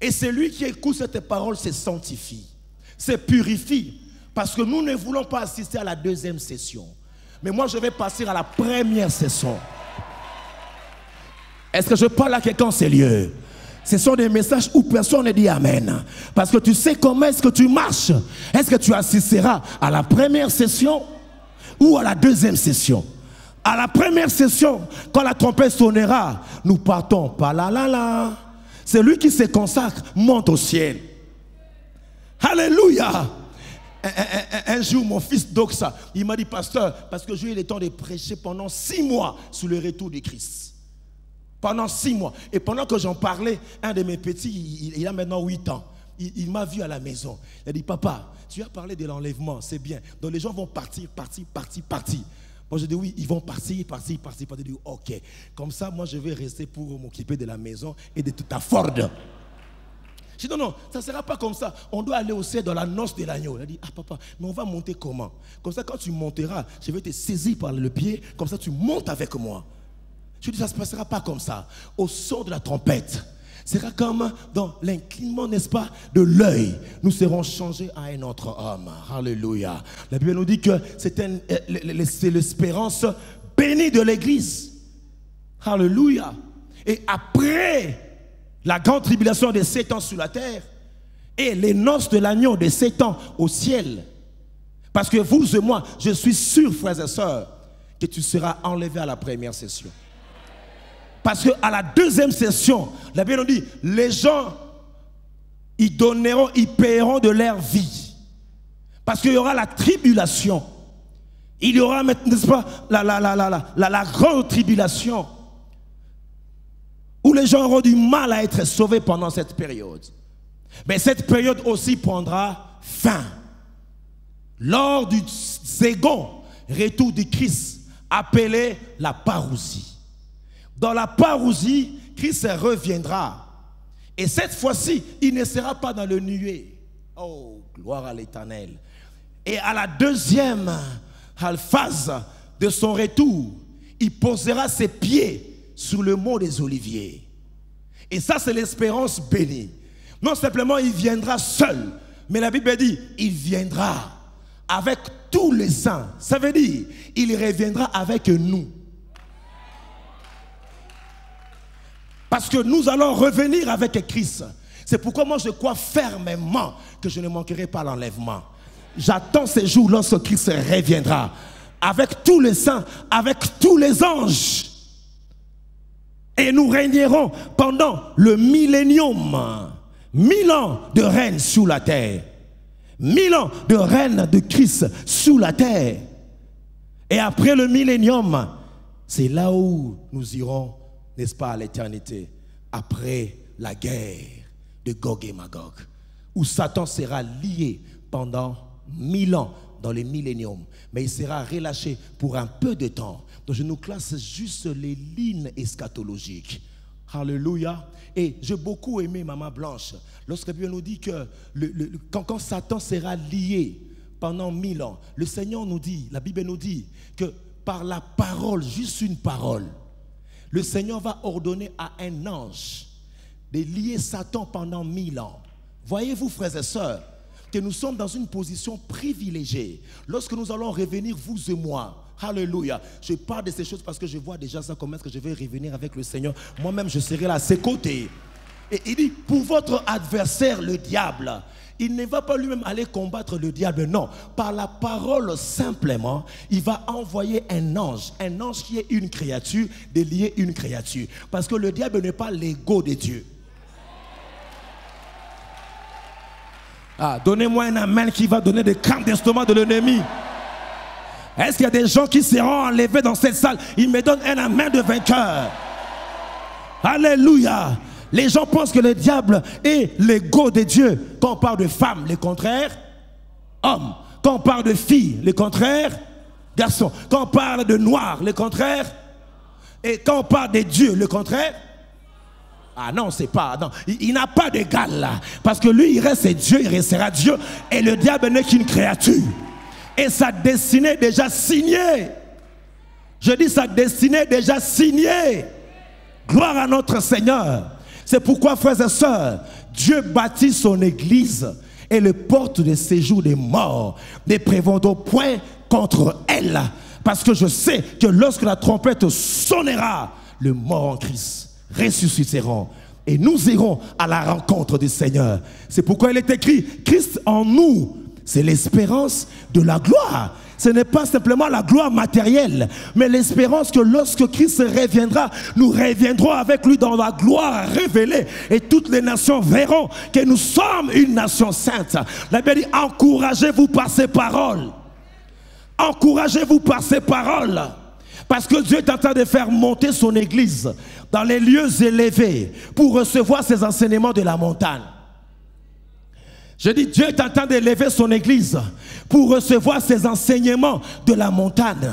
Et celui qui écoute cette parole se sanctifie, se purifie. Parce que nous ne voulons pas assister à la 2e session. Mais moi je vais passer à la 1re session. Est-ce que je parle à quelqu'un, c'est lieu? Ce sont des messages où personne ne dit Amen. Parce que tu sais comment est-ce que tu marches. Est-ce que tu assisteras à la 1re session ou à la 2e session? À la 1re session, quand la trompette sonnera, nous partons par là, là, là. Celui qui se consacre monte au ciel. Alléluia. Un jour, mon fils Doxa, il m'a dit, pasteur, parce que j'ai eu le temps de prêcher pendant 6 mois sur le retour du Christ. Pendant 6 mois. Et pendant que j'en parlais, un de mes petits, il a maintenant 8 ans. Il m'a vu à la maison. Il a dit, papa, tu as parlé de l'enlèvement, c'est bien. Donc les gens vont partir. Moi je dis, oui, ils vont partir. Je dis, ok. Comme ça, moi je vais rester pour m'occuper de la maison et de toute ta Ford. Je dis, non, ça ne sera pas comme ça. On doit aller au ciel dans la noce de l'agneau. Il a dit, ah papa, mais on va monter comment? Comme ça, quand tu monteras, je vais te saisir par le pied. Comme ça, tu montes avec moi. Je dis, ça ne se passera pas comme ça. Au son de la trompette, ce sera comme dans l'inclinement, n'est-ce pas, de l'œil. Nous serons changés à un autre homme. Alléluia. La Bible nous dit que c'est l'espérance bénie de l'Église. Alléluia. Et après la grande tribulation de 7 ans sur la terre et les noces de l'agneau de 7 ans au ciel. Parce que vous et moi, je suis sûr, frères et sœurs, que tu seras enlevé à la 1re session. Parce qu'à la 2e session, la Bible nous dit, les gens, ils paieront de leur vie. Parce qu'il y aura la tribulation. Il y aura, n'est-ce pas, la grande tribulation. Où les gens auront du mal à être sauvés pendant cette période. Mais cette période aussi prendra fin. Lors du second retour du Christ, appelé la parousie. Dans la parousie, Christ reviendra. Et cette fois-ci, il ne sera pas dans le nuée. Oh, gloire à l'Éternel. Et à la 2e phase de son retour, il posera ses pieds sur le mont des Oliviers. Et ça, c'est l'espérance bénie. Non simplement, il viendra seul, mais la Bible dit, il viendra avec tous les saints. Ça veut dire, il reviendra avec nous. Parce que nous allons revenir avec Christ. C'est pourquoi moi je crois fermement que je ne manquerai pas l'enlèvement. J'attends ces jours lorsque Christ reviendra. Avec tous les saints, avec tous les anges. Et nous régnerons pendant le millénium. 1000 ans de règne sous la terre. 1000 ans de règne de Christ sous la terre. Et après le millénium, c'est là où nous irons, n'est-ce pas, à l'éternité. Après la guerre de Gog et Magog. Où Satan sera lié pendant 1000 ans dans le millénium. Mais il sera relâché pour un peu de temps. Donc je nous classe juste les lignes eschatologiques. Alléluia. Et j'ai beaucoup aimé Maman Blanche. Lorsque la Bible nous dit que quand Satan sera lié pendant 1000 ans, le Seigneur nous dit, la Bible nous dit que par la parole, juste une parole, le Seigneur va ordonner à un ange de lier Satan pendant 1000 ans. Voyez-vous, frères et sœurs, que nous sommes dans une position privilégiée. Lorsque nous allons revenir, vous et moi, alléluia. Je parle de ces choses parce que je vois déjà ça, comment est-ce que je vais revenir avec le Seigneur. Moi-même, je serai là à ses côtés. Et il dit, pour votre adversaire, le diable, il ne va pas lui-même aller combattre le diable, non. Par la parole simplement, il va envoyer un ange qui est une créature, de lier une créature. Parce que le diable n'est pas l'ego de Dieu. Ah, donnez-moi un amen qui va donner des crampes d'estomac de l'ennemi. Est-ce qu'il y a des gens qui seront enlevés dans cette salle? Ils me donnent un amen de vainqueur. Alléluia. Les gens pensent que le diable est l'ego de Dieu. Quand on parle de femmes, le contraire, homme. Quand on parle de filles, le contraire, garçon. Quand on parle de noir, le contraire. Et quand on parle de Dieu, le contraire. Ah non, c'est pas. Non. Il n'a pas d'égal là. Parce que lui, il reste Dieu, il restera Dieu. Et le diable n'est qu'une créature. Et sa destinée est déjà signée. Je dis sa destinée est déjà signée. Gloire à notre Seigneur. C'est pourquoi, frères et sœurs, Dieu bâtit son église et les portes de séjour des morts ne prévaudront point contre elle. Parce que je sais que lorsque la trompette sonnera, les morts en Christ ressusciteront. Et nous irons à la rencontre du Seigneur. C'est pourquoi il est écrit, Christ en nous, c'est l'espérance de la gloire. Ce n'est pas simplement la gloire matérielle, mais l'espérance que lorsque Christ reviendra, nous reviendrons avec lui dans la gloire révélée. Et toutes les nations verront que nous sommes une nation sainte. La Bible dit, encouragez-vous par ces paroles. Encouragez-vous par ces paroles. Parce que Dieu est en train de faire monter son église dans les lieux élevés pour recevoir ses enseignements de la montagne. Je dis, Dieu est en train d'élever son église pour recevoir ses enseignements de la montagne.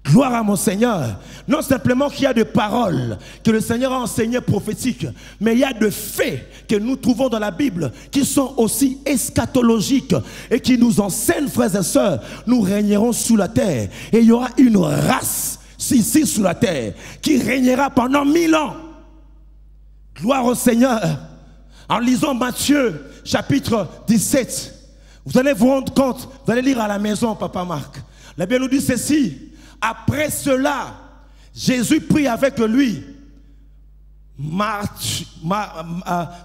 Gloire à mon Seigneur. Non simplement qu'il y a des paroles que le Seigneur a enseignées prophétiques, mais il y a des faits que nous trouvons dans la Bible qui sont aussi eschatologiques et qui nous enseignent, frères et sœurs, nous régnerons sous la terre. Et il y aura une race ici sous la terre qui régnera pendant 1000 ans. Gloire au Seigneur. En lisant Matthieu chapitre 17, vous allez vous rendre compte, vous allez lire à la maison, Papa Marc. La Bible nous dit ceci. Après cela, Jésus prit avec lui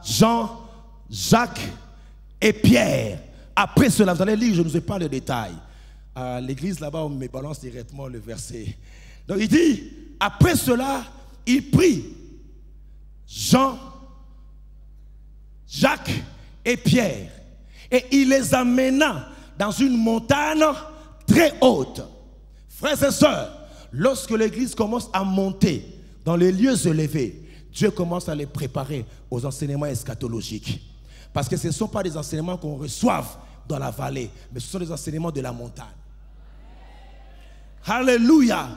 Jean, Jacques et Pierre. Après cela, vous allez lire, je ne vous ai pas le détail. À l'église là-bas, on me balance directement le verset. Donc il dit, après cela, il prit Jean, Jacques et Pierre. Et il les amena dans une montagne très haute. Frères et sœurs, lorsque l'église commence à monter dans les lieux élevés, Dieu commence à les préparer aux enseignements eschatologiques. Parce que ce ne sont pas des enseignements qu'on reçoive dans la vallée, mais ce sont des enseignements de la montagne. Alléluia.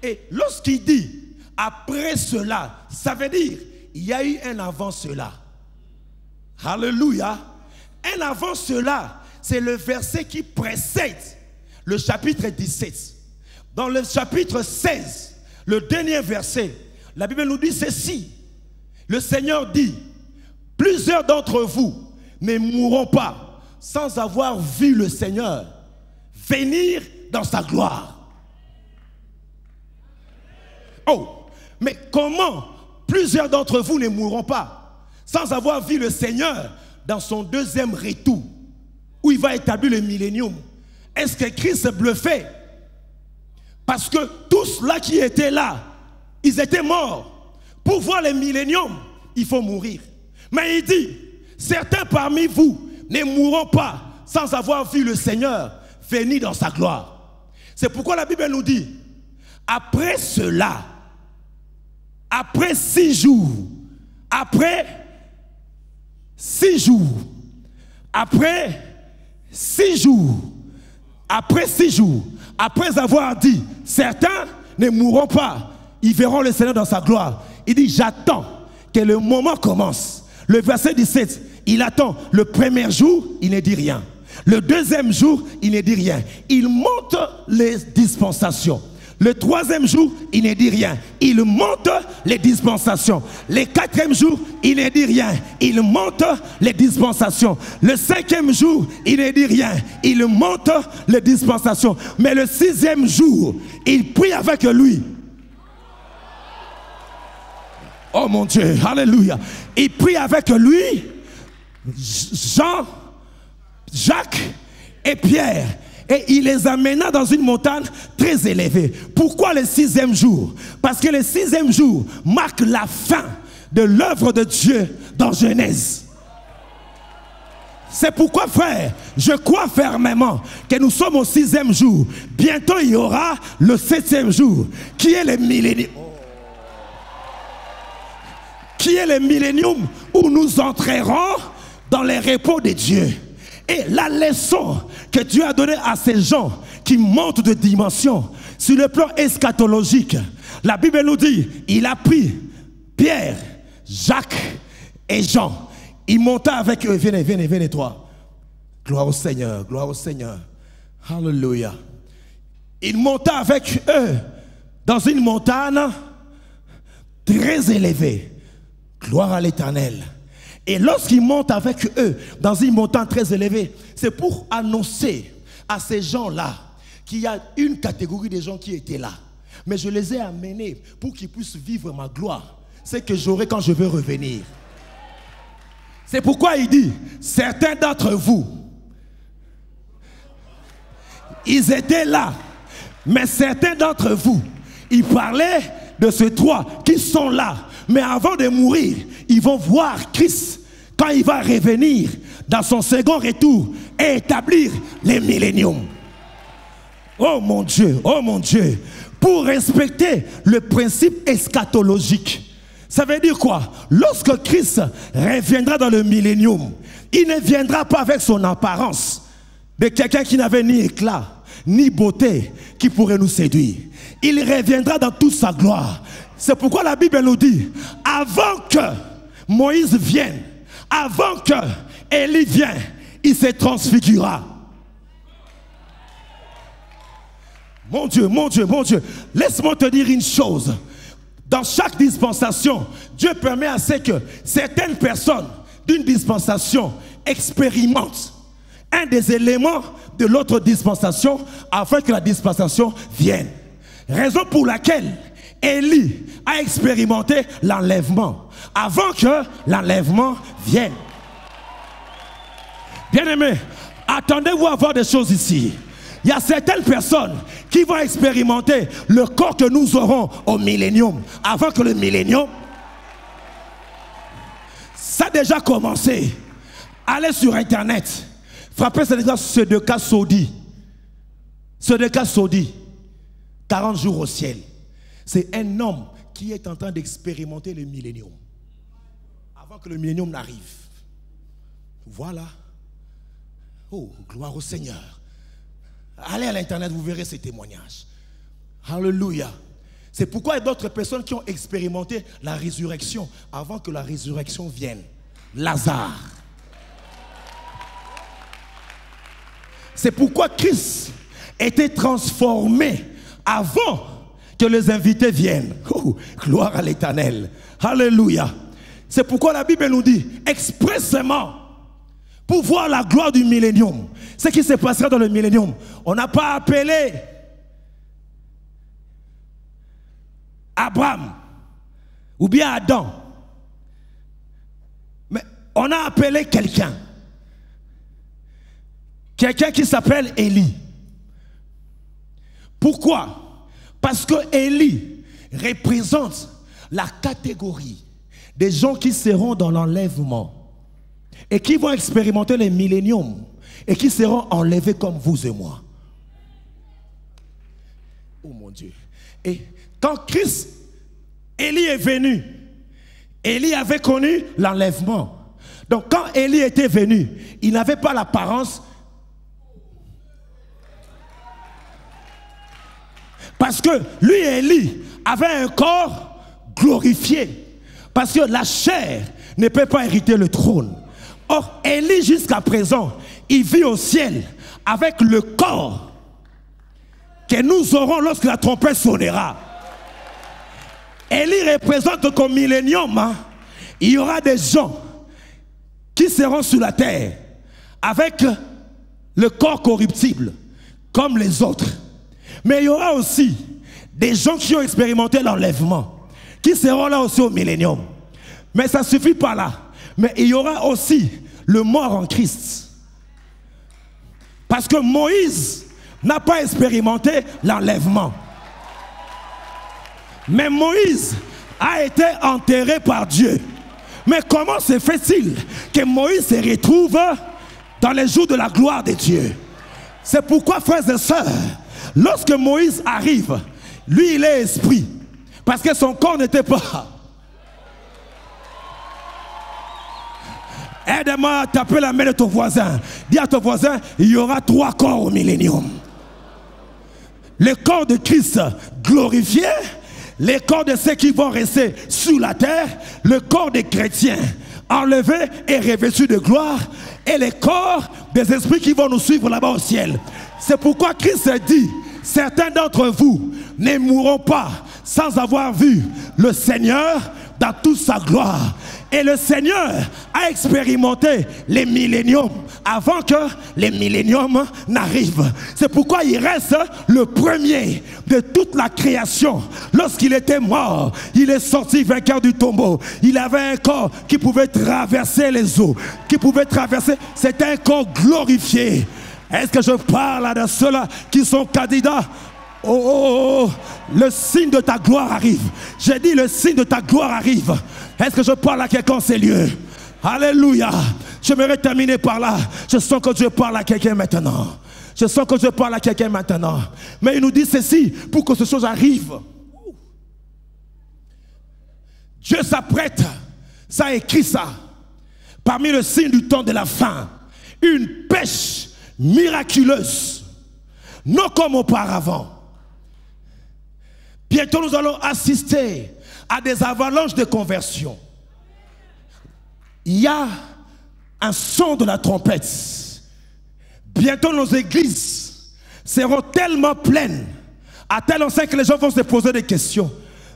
Et lorsqu'il dit après cela, ça veut dire il y a eu un avant cela. Alléluia. Un avant cela, c'est le verset qui précède le chapitre 17. Dans le chapitre 16, le dernier verset, la Bible nous dit ceci. Le Seigneur dit, plusieurs d'entre vous ne mourront pas sans avoir vu le Seigneur venir dans sa gloire. Oh, mais comment plusieurs d'entre vous ne mourront pas sans avoir vu le Seigneur dans son deuxième retour, où il va établir le millénium? Est-ce que Christ est bluffé? Parce que tous ceux qui étaient là, ils étaient morts. Pour voir le millénium, il faut mourir. Mais il dit, certains parmi vous ne mourront pas sans avoir vu le Seigneur venir dans sa gloire. C'est pourquoi la Bible nous dit, après cela, après 6 jours, après 6 jours, après 6 jours, après 6 jours, après avoir dit, certains ne mourront pas, ils verront le Seigneur dans sa gloire. Il dit, j'attends que le moment commence. Le verset 17, il attend le premier jour, il ne dit rien. Le deuxième jour, il ne dit rien. Il monte les dispensations. Le troisième jour, il ne dit rien. Il monte les dispensations. Le quatrième jour, il ne dit rien. Il monte les dispensations. Le cinquième jour, il ne dit rien. Il monte les dispensations. Mais le sixième jour, il prie avec lui. Oh mon Dieu, alléluia. Il prie avec lui, Jean, Jacques et Pierre. Et il les amena dans une montagne très élevée. Pourquoi le sixième jour? Parce que le sixième jour marque la fin de l'œuvre de Dieu dans Genèse. C'est pourquoi, frère, je crois fermement que nous sommes au 6e jour. Bientôt, il y aura le 7e jour, qui est le millénium. Qui est le millénium où nous entrerons dans les repos de Dieu. Et la leçon que Dieu a donnée à ces gens qui montent de dimension sur le plan eschatologique, la Bible nous dit, il a pris Pierre, Jacques et Jean. Il monta avec eux. Venez toi. Gloire au Seigneur, gloire au Seigneur. Alléluia. Il monta avec eux dans une montagne très élevée. Gloire à l'Éternel. Et lorsqu'il monte avec eux dans une montagne très élevée, c'est pour annoncer à ces gens-là qu'il y a une catégorie de gens qui étaient là. Mais je les ai amenés pour qu'ils puissent vivre ma gloire. C'est que j'aurai quand je veux revenir. C'est pourquoi il dit, certains d'entre vous, ils étaient là. Mais certains d'entre vous, ils parlaient de ces trois qui sont là. Mais avant de mourir, ils vont voir Christ quand il va revenir dans son second retour et établir les milléniums. Oh mon Dieu, pour respecter le principe eschatologique. Ça veut dire quoi? Lorsque Christ reviendra dans le millénium, il ne viendra pas avec son apparence de quelqu'un qui n'avait ni éclat, ni beauté, qui pourrait nous séduire. Il reviendra dans toute sa gloire. C'est pourquoi la Bible nous dit, avant que Moïse vienne, avant que Élie vienne, il se transfigura. Mon Dieu, laisse-moi te dire une chose. Dans chaque dispensation, Dieu permet à ce que certaines personnes d'une dispensation expérimentent un des éléments de l'autre dispensation afin que la dispensation vienne. Raison pour laquelle Élie a expérimenté l'enlèvement avant que l'enlèvement vienne. Bien-aimés, attendez-vous à voir des choses ici. Il y a certaines personnes qui vont expérimenter le corps que nous aurons au millénium avant que le millénium. Ça a déjà commencé. Allez sur internet, frappez ce de cas Saudi. Ce de cas Saudi, 40 jours au ciel. C'est un homme qui est en train d'expérimenter le millénium avant que le millénium n'arrive. Voilà. Oh, gloire au Seigneur. Allez à l'internet, vous verrez ces témoignages. Alléluia. C'est pourquoi il y a d'autres personnes qui ont expérimenté la résurrection avant que la résurrection vienne. Lazare. C'est pourquoi Christ était transformé avant que les invités viennent. Oh, gloire à l'Éternel. Alléluia. C'est pourquoi la Bible nous dit expressément pour voir la gloire du millénium. Ce qui se passera dans le millénium. On n'a pas appelé Abraham ou bien Adam. Mais on a appelé quelqu'un. Quelqu'un qui s'appelle Élie. Pourquoi? Parce que Élie représente la catégorie des gens qui seront dans l'enlèvement et qui vont expérimenter les milléniums et qui seront enlevés comme vous et moi. Oh mon Dieu. Et quand Christ, Élie est venu, Élie avait connu l'enlèvement. Donc quand Élie était venu, il n'avait pas l'apparence. Parce que lui, Élie, avait un corps glorifié. Parce que la chair ne peut pas hériter le trône. Or, Élie, jusqu'à présent, il vit au ciel avec le corps que nous aurons lorsque la trompette sonnera. Élie représente qu'au millénium, hein, il y aura des gens qui seront sur la terre avec le corps corruptible, comme les autres. Mais il y aura aussi des gens qui ont expérimenté l'enlèvement, qui seront là aussi au millénium. Mais ça ne suffit pas là. Mais il y aura aussi le mort en Christ. Parce que Moïse n'a pas expérimenté l'enlèvement. Mais Moïse a été enterré par Dieu. Mais comment se fait-il que Moïse se retrouve dans les jours de la gloire de Dieu. C'est pourquoi, frères et sœurs, lorsque Moïse arrive, lui il est esprit, parce que son corps n'était pas. Aide-moi à taper la main de ton voisin. Dis à ton voisin, il y aura 3 corps au millénium. Le corps de Christ glorifié, les corps de ceux qui vont rester sur la terre, le corps des chrétiens enlevés et revêtus de gloire, et les corps des esprits qui vont nous suivre là-bas au ciel. C'est pourquoi Christ dit, certains d'entre vous ne mourront pas sans avoir vu le Seigneur dans toute sa gloire. Et le Seigneur a expérimenté les milléniums avant que les milléniums n'arrivent. C'est pourquoi il reste le premier de toute la création. Lorsqu'il était mort, il est sorti vainqueur du tombeau. Il avait un corps qui pouvait traverser les eaux, qui pouvait traverser. C'était un corps glorifié. Est-ce que je parle de ceux-là qui sont candidats? Oh, le signe de ta gloire arrive. J'ai dit le signe de ta gloire arrive. Est-ce que je parle à quelqu'un en ces lieux? Alléluia. J'aimerais terminer par là. Je sens que Dieu parle à quelqu'un maintenant. Je sens que Dieu parle à quelqu'un maintenant. Mais il nous dit ceci, pour que ces choses arrivent. Dieu s'apprête, ça a écrit ça, parmi le signe du temps de la fin, une pêche miraculeuse, non comme auparavant. Bientôt nous allons assister à des avalanches de conversion. Il y a un son de la trompette. Bientôt nos églises seront tellement pleines, à tel enseigne que les gens vont se poser des questions.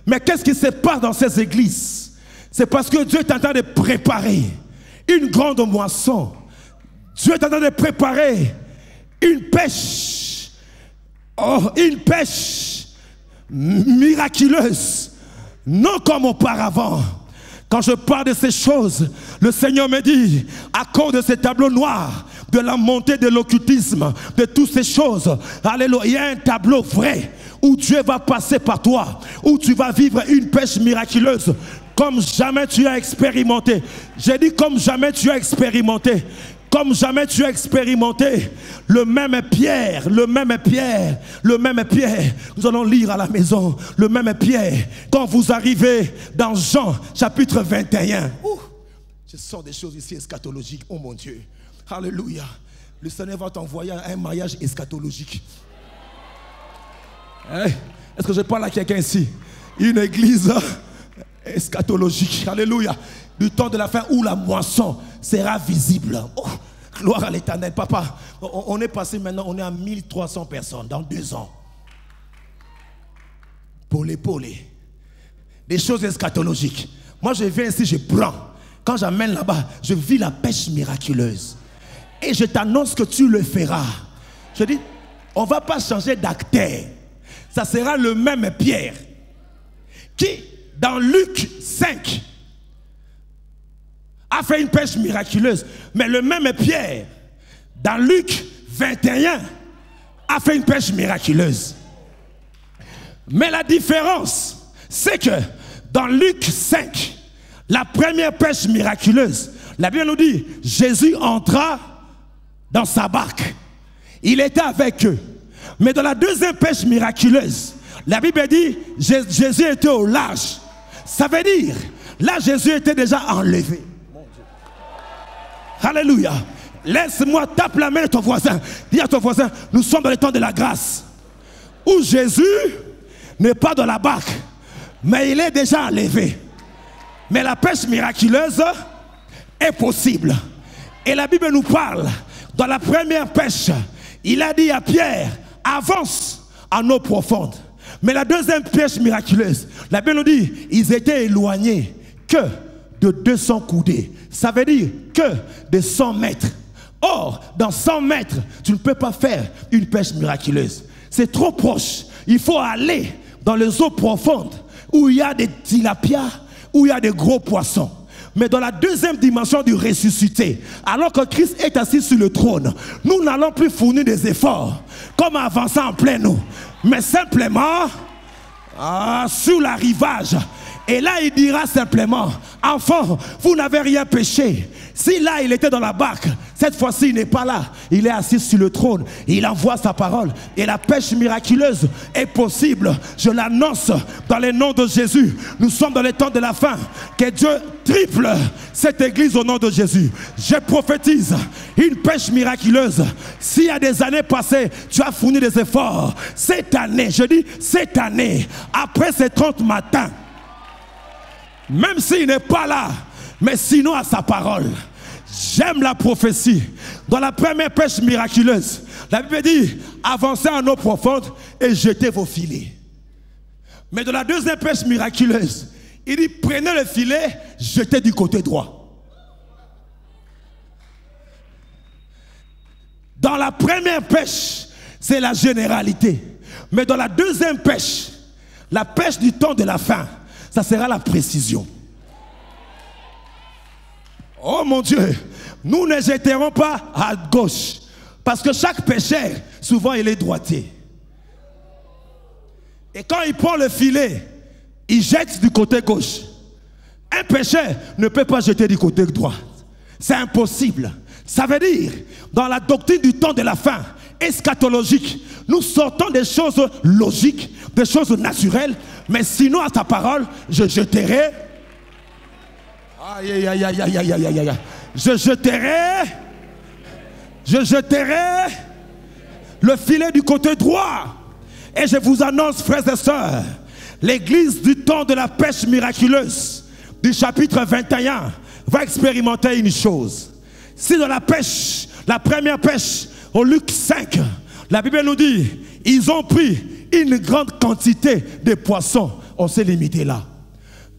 Mais qu'est-ce qui se passe dans ces églises? C'est parce que Dieu est en train de préparer une grande moisson. Dieu est en train de préparer une pêche. Oh, une pêche miraculeuse, non comme auparavant. Quand je parle de ces choses, le Seigneur me dit, à cause de ces tableaux noirs, de la montée de l'occultisme, de toutes ces choses, alléluia, il y a un tableau vrai où Dieu va passer par toi, où tu vas vivre une pêche miraculeuse comme jamais tu as expérimenté. J'ai dit comme jamais tu as expérimenté. Comme jamais tu as expérimenté le même Pierre, le même Pierre, le même Pierre. Nous allons lire à la maison le même Pierre. Quand vous arrivez dans Jean chapitre 21. Je sens des choses ici eschatologiques. Oh mon Dieu. Alléluia. Le Seigneur va t'envoyer à un mariage eschatologique. Hey, est-ce que je parle à quelqu'un ici? Une église eschatologique. Alléluia. Du temps de la fin où la moisson sera visible. Oh, gloire à l'Éternel. Papa, on est passé maintenant, on est à 1300 personnes dans 2 ans. Polé. Des choses eschatologiques. Moi je viens ici, je prends. Quand j'amène là-bas, je vis la pêche miraculeuse. Et je t'annonce que tu le feras. Je dis, on ne va pas changer d'acteur. Ça sera le même Pierre qui, dans Luc 5, a fait une pêche miraculeuse. Mais le même Pierre, dans Luc 21, a fait une pêche miraculeuse. Mais la différence, c'est que dans Luc 5, la première pêche miraculeuse, la Bible nous dit, Jésus entra dans sa barque. Il était avec eux. Mais dans la deuxième pêche miraculeuse, la Bible dit, Jésus était au large. Ça veut dire, là Jésus était déjà enlevé. Alléluia. Laisse-moi taper la main de ton voisin. Dis à ton voisin, nous sommes dans le temps de la grâce. Où Jésus n'est pas dans la barque, mais il est déjà enlevé. Mais la pêche miraculeuse est possible. Et la Bible nous parle, dans la première pêche, il a dit à Pierre, avance en eau profonde. Mais la deuxième pêche miraculeuse, la Bible nous dit, ils étaient éloignés que de 200 coudées. Ça veut dire que de 100 mètres. Or, dans 100 mètres, tu ne peux pas faire une pêche miraculeuse. C'est trop proche. Il faut aller dans les eaux profondes où il y a des tilapias, où il y a des gros poissons. Mais dans la deuxième dimension du ressuscité, alors que Christ est assis sur le trône, nous n'allons plus fournir des efforts comme avançant en pleine eau, mais simplement sur l'arrivage. Et là, il dira simplement, enfant, vous n'avez rien péché. Si là, il était dans la barque, Cette fois-ci, il n'est pas là. Il est assis sur le trône. Il envoie sa parole. Et la pêche miraculeuse est possible. Je l'annonce dans le nom de Jésus. Nous sommes dans les temps de la fin. Que Dieu triple cette église au nom de Jésus. Je prophétise une pêche miraculeuse. S'il y a des années passées, tu as fourni des efforts. Cette année, je dis cette année, après ces 30 matins, même s'il n'est pas là, mais sinon à sa parole. J'aime la prophétie. Dans la première pêche miraculeuse, la Bible dit, avancez en eau profonde et jetez vos filets. Mais dans la deuxième pêche miraculeuse, il dit, prenez le filet, jetez du côté droit. Dans la première pêche, c'est la généralité. Mais dans la deuxième pêche, la pêche du temps de la fin, ça sera la précision. Oh mon Dieu, nous ne jetterons pas à gauche. Parce que chaque pêcheur, souvent il est droitier. Et quand il prend le filet, il jette du côté gauche. Un pêcheur ne peut pas jeter du côté droit. C'est impossible. Ça veut dire, dans la doctrine du temps de la fin, eschatologique, nous sortons des choses logiques, des choses naturelles, mais sinon à ta parole, je jeterai. Aïe, aïe, aïe, aïe, aïe, aïe, aïe, aïe. Je jeterai le filet du côté droit. Et je vous annonce, frères et sœurs, l'église du temps de la pêche miraculeuse, du chapitre 21, va expérimenter une chose. Si dans la pêche, la première pêche, au Luc 5, la Bible nous dit, ils ont pris une grande quantité de poissons. On s'est limité là.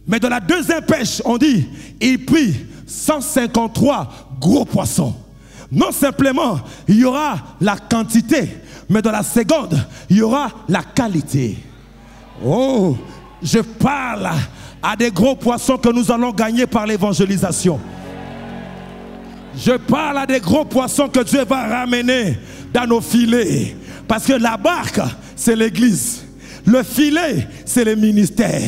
Mais dans la deuxième pêche, on dit, il prit 153 gros poissons. Non simplement, il y aura la quantité, mais dans la seconde, il y aura la qualité. Oh, je parle à des gros poissons que nous allons gagner par l'évangélisation. Je parle à des gros poissons que Dieu va ramener dans nos filets. Parce que la barque, c'est l'église. Le filet, c'est le ministère.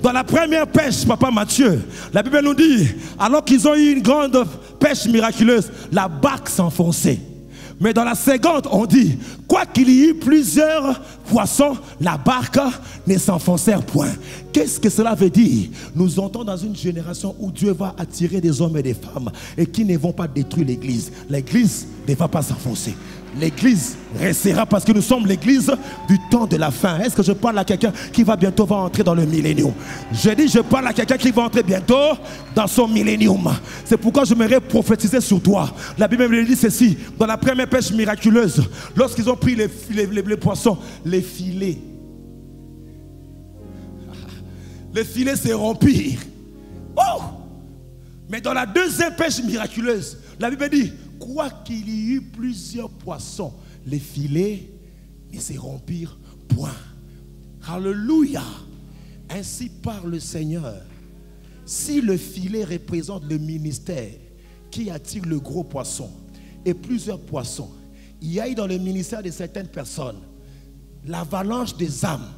Dans la première pêche, Papa Mathieu, la Bible nous dit, alors qu'ils ont eu une grande pêche miraculeuse, la barque s'enfonçait. Mais dans la seconde, on dit, quoi qu'il y ait eu plusieurs poissons, la barque ne s'enfonçait point. Qu'est-ce que cela veut dire? Nous entrons dans une génération où Dieu va attirer des hommes et des femmes et qui ne vont pas détruire l'église. L'église ne va pas s'enfoncer. L'église restera parce que nous sommes l'église du temps de la fin. Est-ce que je parle à quelqu'un qui va bientôt entrer dans le millénium? Je dis, je parle à quelqu'un qui va entrer bientôt dans son millénium. C'est pourquoi je m'aimerais prophétiser sur toi. La Bible me dit ceci, dans la première pêche miraculeuse, lorsqu'ils ont pris les poissons, les filets se rompirent. Oh! Mais dans la deuxième pêche miraculeuse, la Bible dit, quoi qu'il y eût plusieurs poissons, les filets ne se rompirent point. Alléluia. Ainsi parle le Seigneur. Si le filet représente le ministère qui attire le gros poisson et plusieurs poissons, il y a eu dans le ministère de certaines personnes l'avalanche des âmes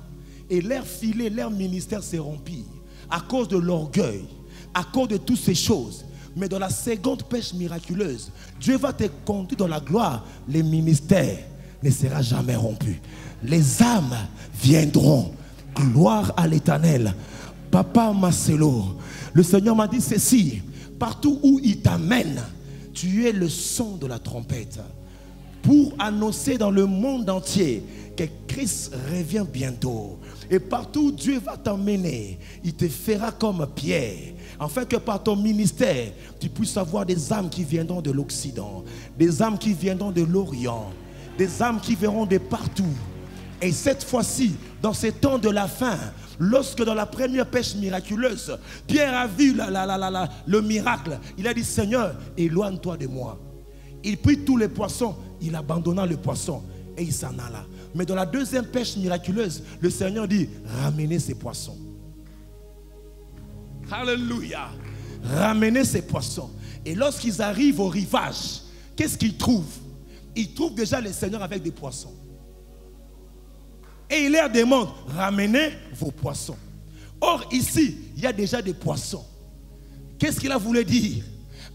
et leur filet, leur ministère s'est rompu à cause de l'orgueil, à cause de toutes ces choses. Mais dans la seconde pêche miraculeuse, Dieu va te conduire dans la gloire. Le ministère ne sera jamais rompu. Les âmes viendront. Gloire à l'Éternel. Papa Marcelo, le Seigneur m'a dit ceci. Partout où il t'amène, tu es le son de la trompette. Pour annoncer dans le monde entier que Christ revient bientôt. Et partout où Dieu va t'emmener, il te fera comme Pierre. Afin que par ton ministère, tu puisses avoir des âmes qui viendront de l'Occident, des âmes qui viendront de l'Orient, des âmes qui viendront de partout. Et cette fois-ci, dans ces temps de la fin, lorsque dans la première pêche miraculeuse, Pierre a vu le miracle, il a dit, Seigneur, éloigne-toi de moi. Il prit tous les poissons, il abandonna le poisson et il s'en alla. Mais dans la deuxième pêche miraculeuse, le Seigneur dit, ramenez ces poissons. Alléluia. Ramenez ces poissons. Et lorsqu'ils arrivent au rivage, qu'est-ce qu'ils trouvent? Ils trouvent déjà le Seigneur avec des poissons. Et il leur demande, ramenez vos poissons. Or ici, il y a déjà des poissons. Qu'est-ce qu'il a voulu dire?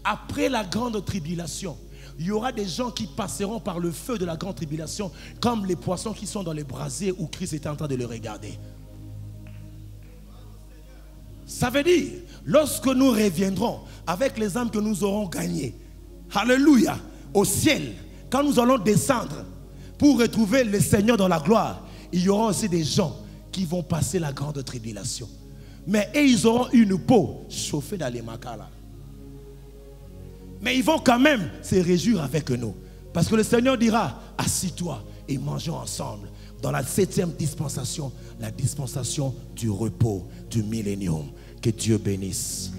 Après la grande tribulation, il y aura des gens qui passeront par le feu de la grande tribulation comme les poissons qui sont dans les brasiers où Christ était en train de les regarder. Ça veut dire, lorsque nous reviendrons avec les âmes que nous aurons gagnées, alléluia, au ciel, quand nous allons descendre pour retrouver le Seigneur dans la gloire, il y aura aussi des gens qui vont passer la grande tribulation. Mais ils auront une peau chauffée dans les makala. Mais ils vont quand même se réjouir avec nous. Parce que le Seigneur dira, assis-toi et mangeons ensemble dans la 7e dispensation, la dispensation du repos, du millénium. Que Dieu bénisse.